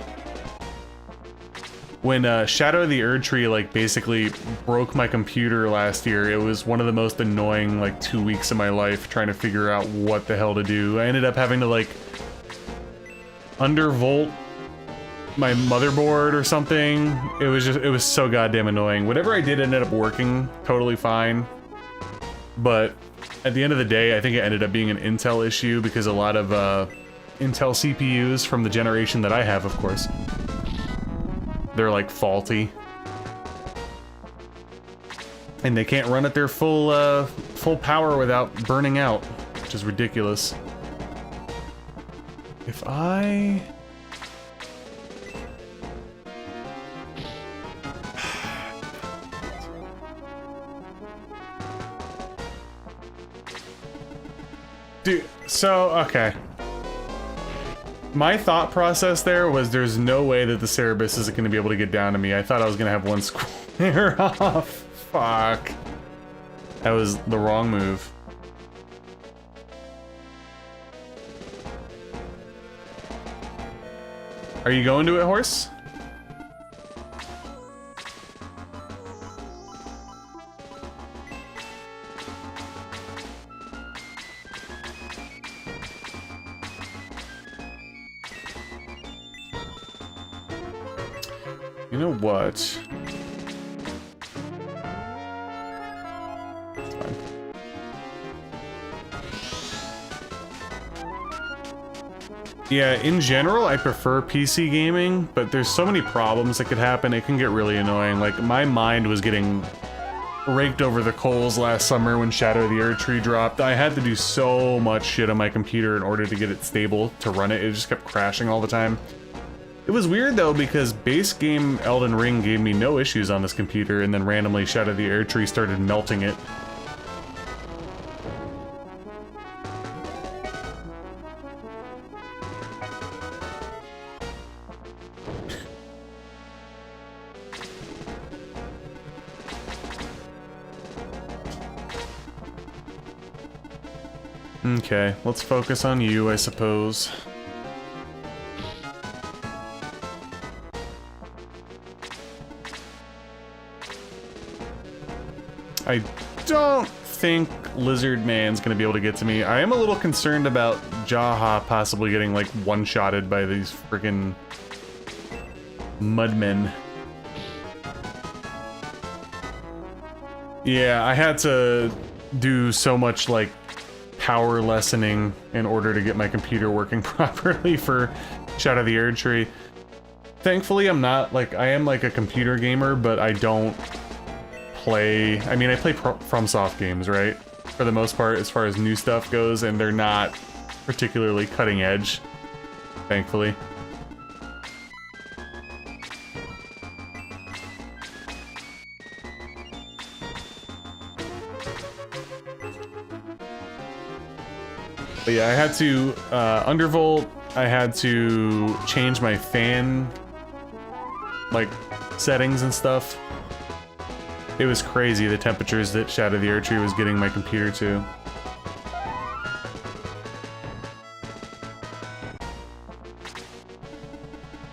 When Shadow of the Erdtree like basically broke my computer last year, it was one of the most annoying like 2 weeks of my life trying to figure out what the hell to do. I ended up having to like undervolt my motherboard or something. It was so goddamn annoying. Whatever I did ended up working totally fine. But at the end of the day, I think it ended up being an Intel issue because a lot of Intel CPUs from the generation that I have, of course, they're like faulty. And they can't run at their full power without burning out, which is ridiculous. If I... Dude, so, okay. My thought process there was there's no way that the Cerebus isn't going to be able to get down to me. I thought I was going to have one square off. Fuck. That was the wrong move. Are you going to it, horse? You know what? It's fine. Yeah, in general, I prefer PC gaming, but there's so many problems that could happen, it can get really annoying. Like, my mind was getting raked over the coals last summer when Shadow of the Erdtree dropped. I had to do so much shit on my computer in order to get it stable to run it. It just kept crashing all the time. It was weird though, because base game Elden Ring gave me no issues on this computer, and then randomly Shadow of the Erdtree started melting it. Okay, let's focus on you, I suppose. I don't think Lizard Man's gonna be able to get to me. I am a little concerned about Jaha possibly getting like one-shotted by these freaking mudmen. Yeah, I had to do so much like power lessening in order to get my computer working properly for Shadow of the Erdtree. Thankfully, I'm not like, I am like a computer gamer, but I don't play, I mean, I play FromSoft games, right? For the most part, as far as new stuff goes, and they're not particularly cutting edge, thankfully. But yeah, I had to undervolt, I had to change my fan, like, settings and stuff. It was crazy, the temperatures that Shadow the Erdtree was getting my computer to.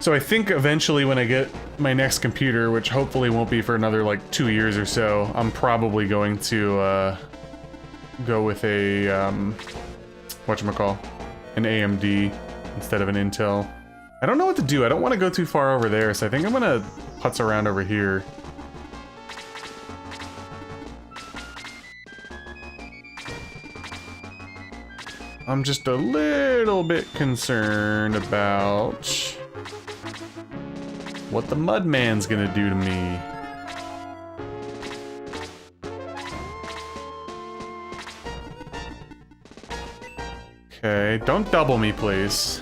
So I think eventually when I get my next computer, which hopefully won't be for another like 2 years or so, I'm probably going to go with a whatchamacall, an AMD instead of an Intel. I don't know what to do. I don't want to go too far over there, so I think I'm gonna putz around over here. I'm just a little bit concerned about what the Mudman's gonna do to me. Okay, don't double me, please.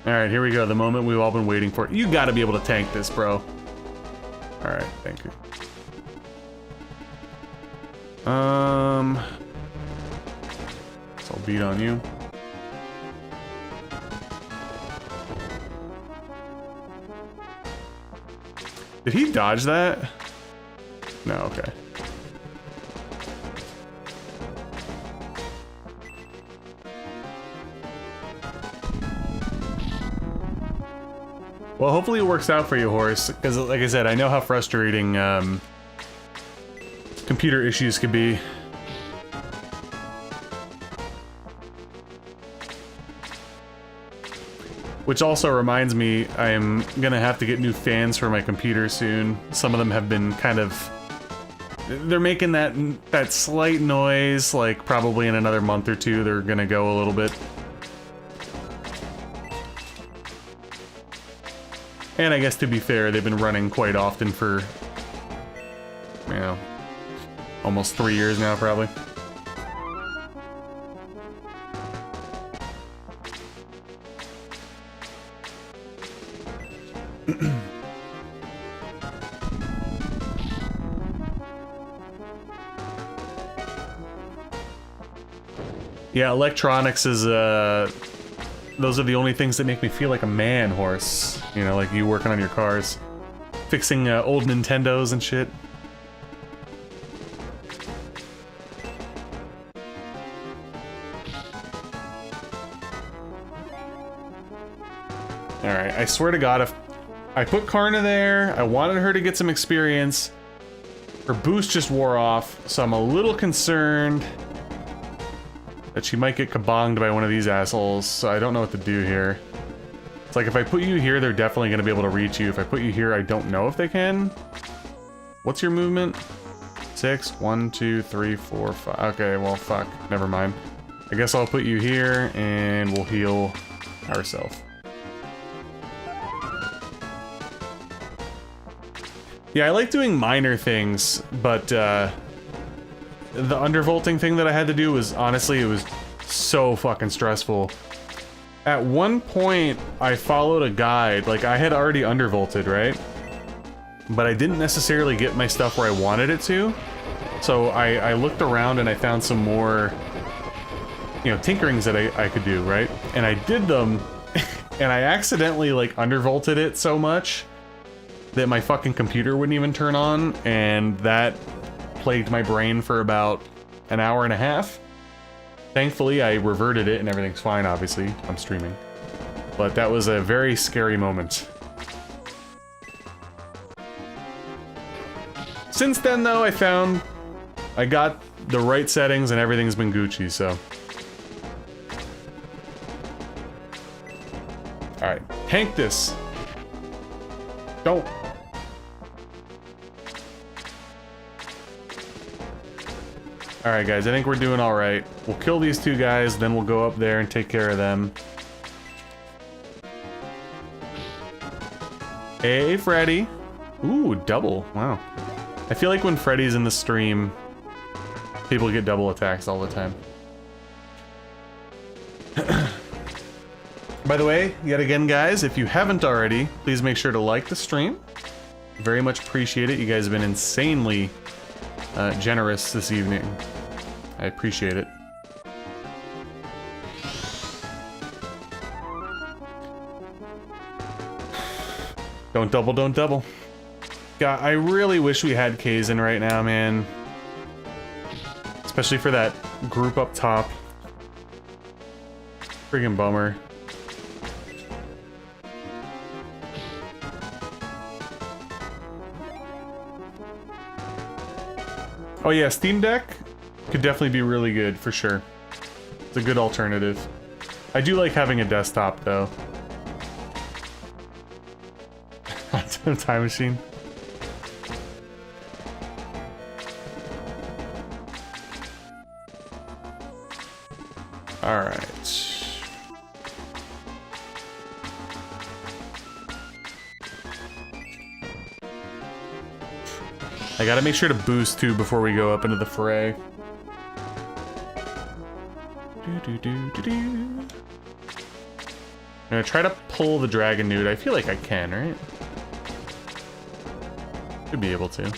Alright, here we go, the moment we've all been waiting for. You gotta be able to tank this, bro. Alright, thank you. So I'll beat on you. Did he dodge that? No, okay. Well, hopefully it works out for you, Horse, because like I said, I know how frustrating computer issues could be. Which also reminds me, I'm gonna have to get new fans for my computer soon. Some of them have been kind of... They're making that slight noise, like probably in another month or two they're gonna go a little bit. And I guess to be fair, they've been running quite often for, you know, almost 3 years now, probably. Yeah, electronics is, those are the only things that make me feel like a man, Horse. You know, like you working on your cars. Fixing old Nintendos and shit. Alright, I swear to God, if I put Karna there, I wanted her to get some experience. Her boost just wore off, so I'm a little concerned that she might get kabonged by one of these assholes, so I don't know what to do here. It's like if I put you here, they're definitely going to be able to reach you. If I put you here, I don't know if they can. What's your movement? 6, 1, 2, 3, 4, 5. Okay, well, fuck. Never mind. I guess I'll put you here, and we'll heal ourselves. Yeah, I like doing minor things, but the undervolting thing that I had to do was, honestly, it was so fucking stressful. At one point, I followed a guide, like I had already undervolted, right? But I didn't necessarily get my stuff where I wanted it to. So I looked around and I found some more, you know, tinkerings that I could do, right? And I did them, and I accidentally, like, undervolted it so much that my fucking computer wouldn't even turn on, and that plagued my brain for about an hour and a half. Thankfully, I reverted it and everything's fine, obviously. I'm streaming. But that was a very scary moment. Since then, though, I got the right settings and everything's been Gucci, so. Alright, tank this. Don't. Alright guys, I think we're doing alright. We'll kill these two guys, then we'll go up there and take care of them. Hey, Freddy. Ooh, double. Wow. I feel like when Freddy's in the stream, people get double attacks all the time. By the way, yet again guys, if you haven't already, please make sure to like the stream. Very much appreciate it. You guys have been insanely generous this evening. I appreciate it. Don't double, don't double. God, I really wish we had Kaizen right now, man. Especially for that group up top. Friggin' bummer. Oh yeah, Steam Deck could definitely be really good, for sure. It's a good alternative. I do like having a desktop, though. Time machine. All right. I gotta make sure to boost too before we go up into the fray. I'm gonna try to pull the dragon newt. I feel like I can, right? Should be able to.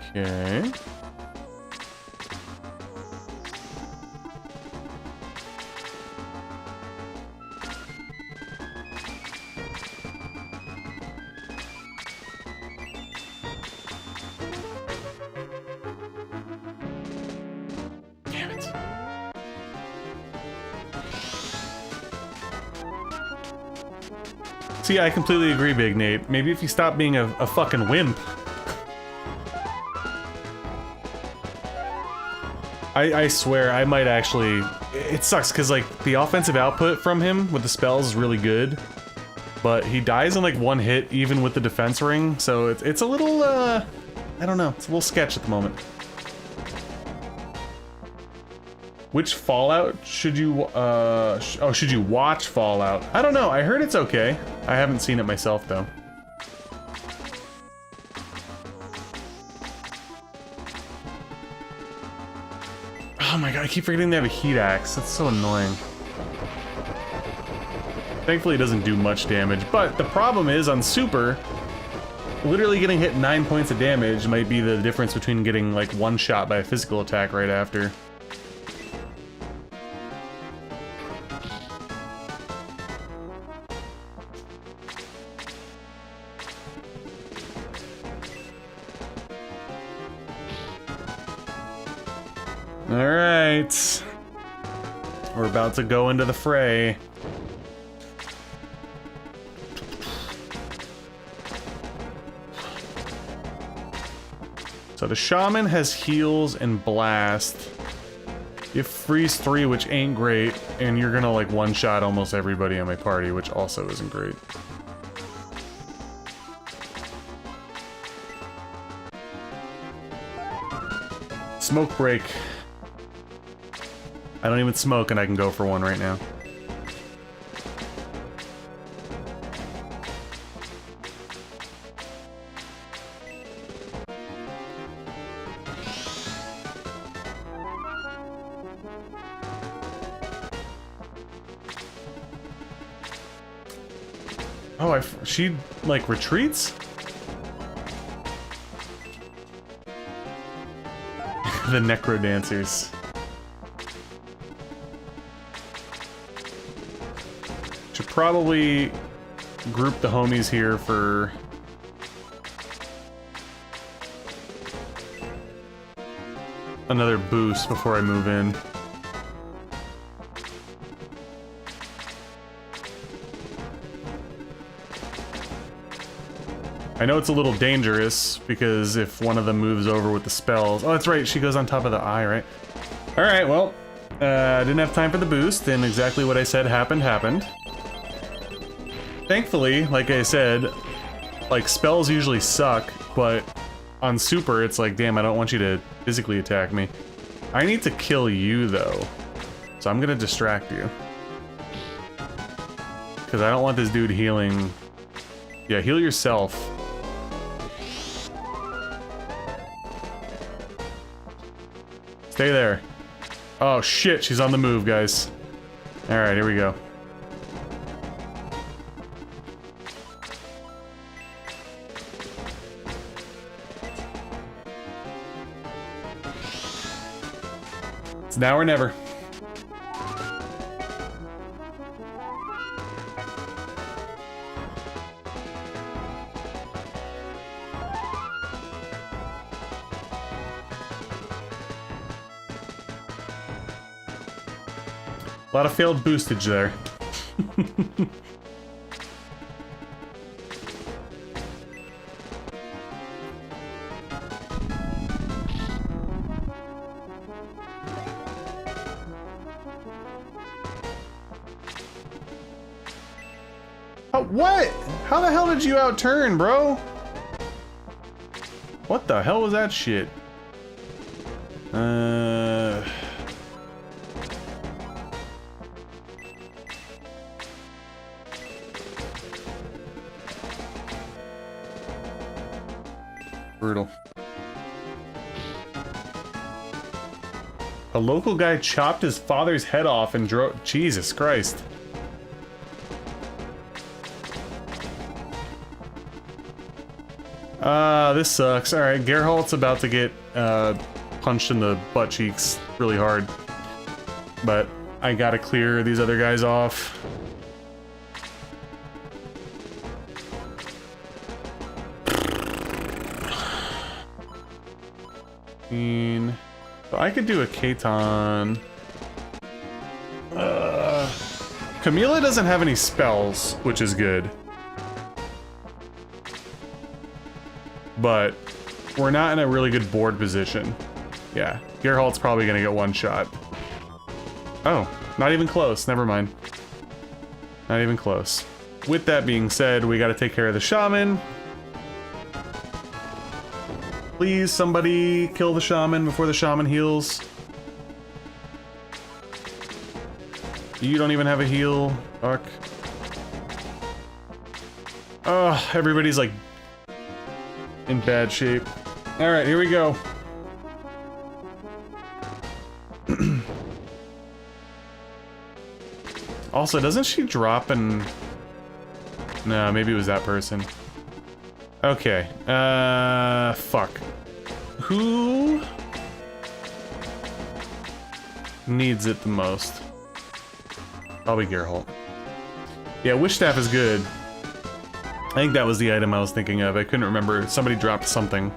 Okay. Damn it. See, I completely agree, Big Nate. Maybe if you stop being a fucking wimp. I swear, I might actually... It sucks, because, like, the offensive output from him with the spells is really good. But he dies in, like, one hit, even with the defense ring. So it's a little, I don't know. It's a little sketch at the moment. Which Fallout should you, oh, should you watch Fallout? I don't know. I heard it's okay. I haven't seen it myself, though. Oh my god, I keep forgetting they have a heat axe. That's so annoying. Thankfully, it doesn't do much damage, but the problem is, on Super, literally getting hit 9 points of damage might be the difference between getting, like, one shot by a physical attack right after. Alright. We're about to go into the fray. So the shaman has heals and blast. You have freeze 3, which ain't great, and you're gonna like one-shot almost everybody in my party, which also isn't great. Smoke break. I don't even smoke and I can go for one right now. Oh, she like retreats? The Necro Dancers. Should probably group the homies here for another boost before I move in. I know it's a little dangerous because if one of them moves over with the spells... Oh, that's right, she goes on top of the eye, right? Alright, well, didn't have time for the boost, and exactly what I said happened. Thankfully, like I said, like, spells usually suck, but on Super, it's like, damn, I don't want you to physically attack me. I need to kill you, though, so I'm gonna distract you. Because I don't want this dude healing... Yeah, heal yourself. Stay there. Oh shit, she's on the move, guys. Alright, here we go. It's now or never. A lot of failed boostage there. Oh, what? How the hell did you outturn, bro? What the hell was that shit? Brutal. A local guy chopped his father's head off and drove. Jesus Christ. This sucks. Alright, Gerhalt's about to get punched in the butt cheeks really hard. But I gotta clear these other guys off. So I could do a Katon. Camila doesn't have any spells, which is good. But we're not in a really good board position. Yeah, Gerhalt's probably gonna get one shot. Oh, not even close. Never mind. Not even close. With that being said, we gotta take care of the shaman. Please, somebody kill the shaman before the shaman heals. You don't even have a heal. Fuck. Oh, everybody's like in bad shape. Alright, here we go. Also, doesn't she drop and... No, maybe it was that person. Okay, fuck. Who needs it the most? Probably Gerhalt. Yeah, Wish Staff is good. I think that was the item I was thinking of. I couldn't remember. Somebody dropped something.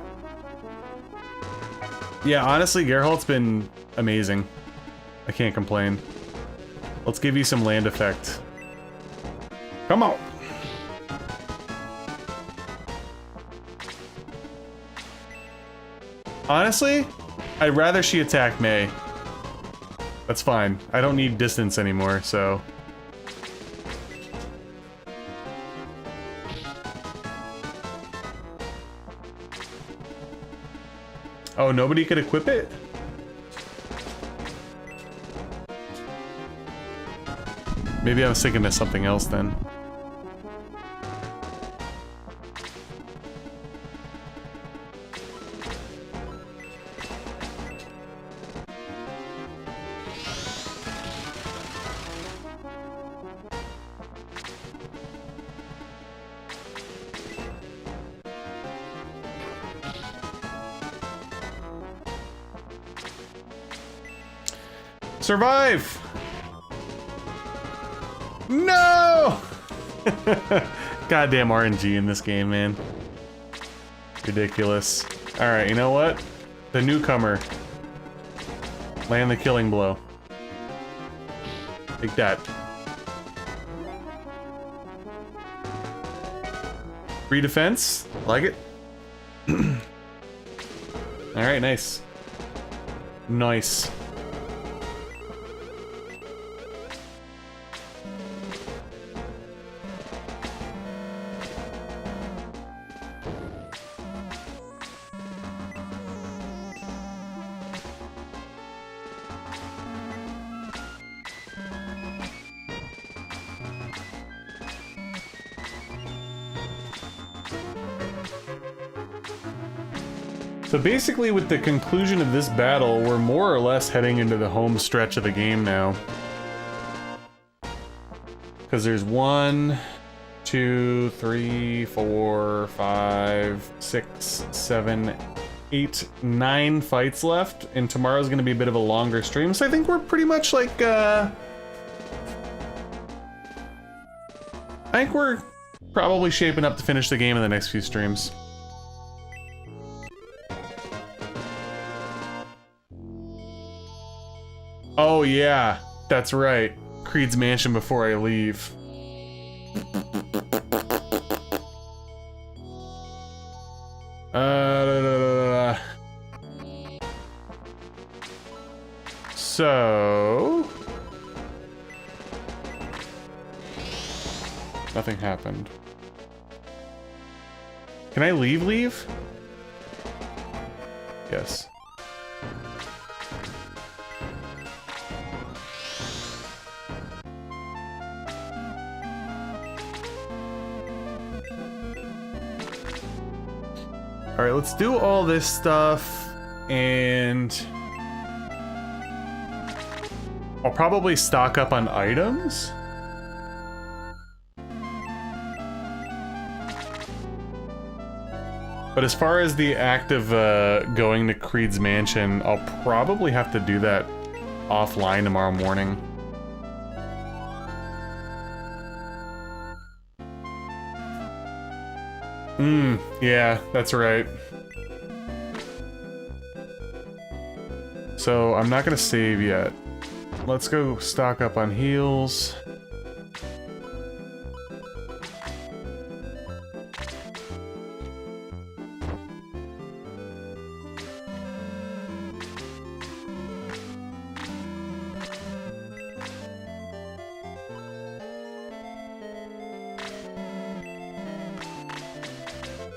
Yeah, honestly, Gerhalt's been amazing. I can't complain. Let's give you some land effect. Come on! Honestly, I'd rather she attack May. That's fine. I don't need distance anymore, so... Oh, nobody could equip it? Maybe I was thinking of something else then. Survive! No! Goddamn RNG in this game, man. Ridiculous. Alright, you know what? The newcomer. Land the killing blow. Take that. Free defense. Like it. Alright, nice. Nice. So basically, with the conclusion of this battle, we're more or less heading into the home stretch of the game now. Because there's 1, 2, 3, 4, 5, 6, 7, 8, 9 fights left, and tomorrow's gonna be a bit of a longer stream, so I think we're pretty much like, I think we're probably shaping up to finish the game in the next few streams. Oh yeah, that's right. Creed's Mansion before I leave. So... Nothing happened. Can I leave? Yes. Alright, let's do all this stuff, and I'll probably stock up on items. But as far as the act of going to Creed's Mansion, I'll probably have to do that offline tomorrow morning. Yeah, that's right. So I'm not gonna save yet. Let's go stock up on heals.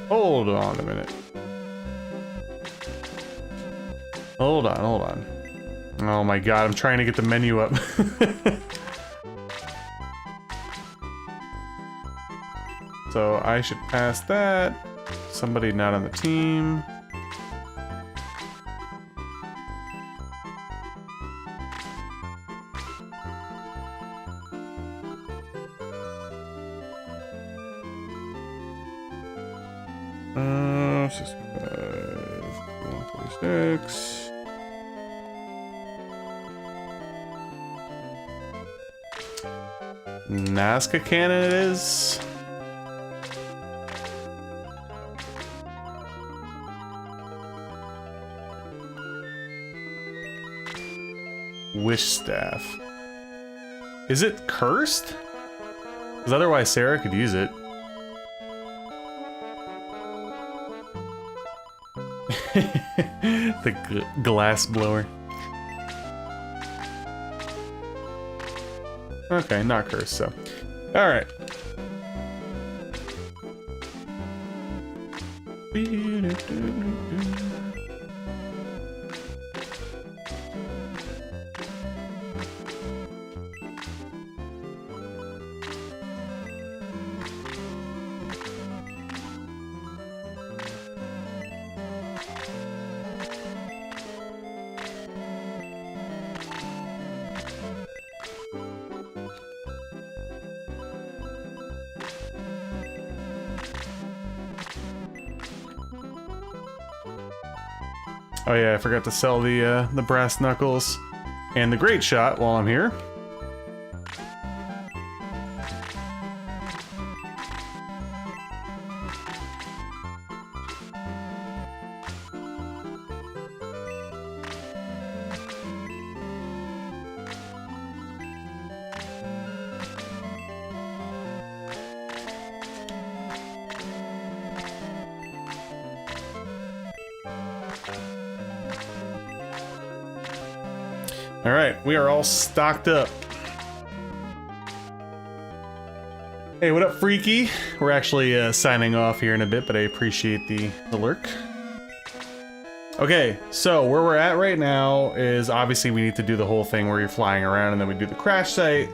Hold on a minute. Hold on. Oh my god, I'm trying to get the menu up. So I should pass that. Somebody not on the team. Uh, 65, 146. Nazca cannon it is. Wish staff. Is it cursed? Because otherwise Sarah could use it. The glass blower. Okay, not cursed, so. Alright. Oh yeah, I forgot to sell the brass knuckles and the great shot while I'm here. Alright, we are all stocked up. Hey, what up, Freaky? We're actually signing off here in a bit, but I appreciate the lurk. Okay, so where we're at right now is obviously we need to do the whole thing where you're flying around and then we do the crash site.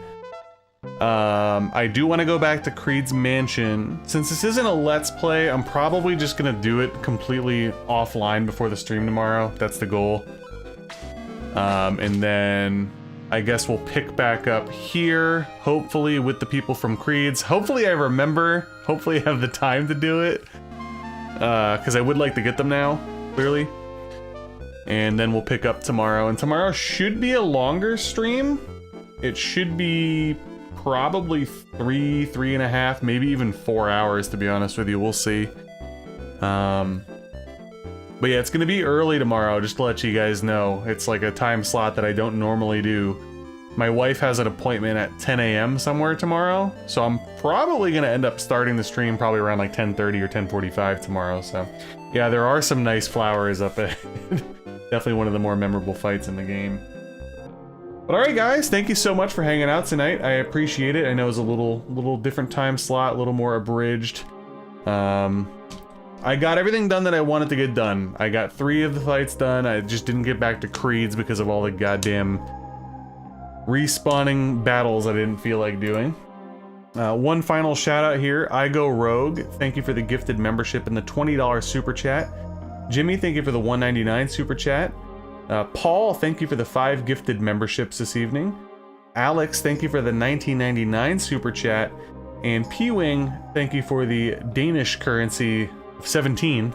I do want to go back to Creed's Mansion. Since this isn't a Let's Play, I'm probably just gonna do it completely offline before the stream tomorrow. That's the goal. And then I guess we'll pick back up here, hopefully with the people from Creed's. Hopefully I remember, hopefully I have the time to do it. Because I would like to get them now, clearly. And then we'll pick up tomorrow. And tomorrow should be a longer stream. It should be probably 3.5, maybe even 4 hours, to be honest with you. We'll see. But yeah, it's gonna be early tomorrow, just to let you guys know. It's like a time slot that I don't normally do. My wife has an appointment at 10 a.m. somewhere tomorrow, so I'm probably gonna end up starting the stream probably around like 10:30 or 10:45 tomorrow. So, yeah, there are some nice flowers up ahead. Definitely one of the more memorable fights in the game. But all right, guys, thank you so much for hanging out tonight. I appreciate it. I know it's a little different time slot, a little more abridged. I got everything done that I wanted to get done. I got 3 of the fights done. I just didn't get back to Creeds because of all the goddamn respawning battles I didn't feel like doing. One final shout out here, I Go Rogue. Thank you for the gifted membership and the $20 super chat. Jimmy, thank you for the $1.99 super chat. Paul, thank you for the 5 gifted memberships this evening. Alex, thank you for the $19.99 super chat. And P-Wing, thank you for the Danish currency of 17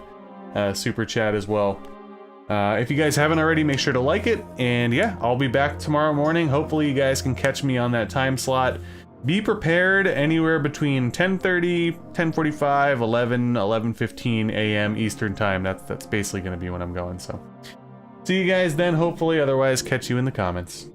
super chat as well. If you guys haven't already, make sure to like it. And yeah, I'll be back tomorrow morning. Hopefully you guys can catch me on that time slot. Be prepared anywhere between 10:30, 10:45, 11, 11:15 a.m. Eastern time. That's basically going to be when I'm going. So see you guys then, hopefully. Otherwise, catch you in the comments.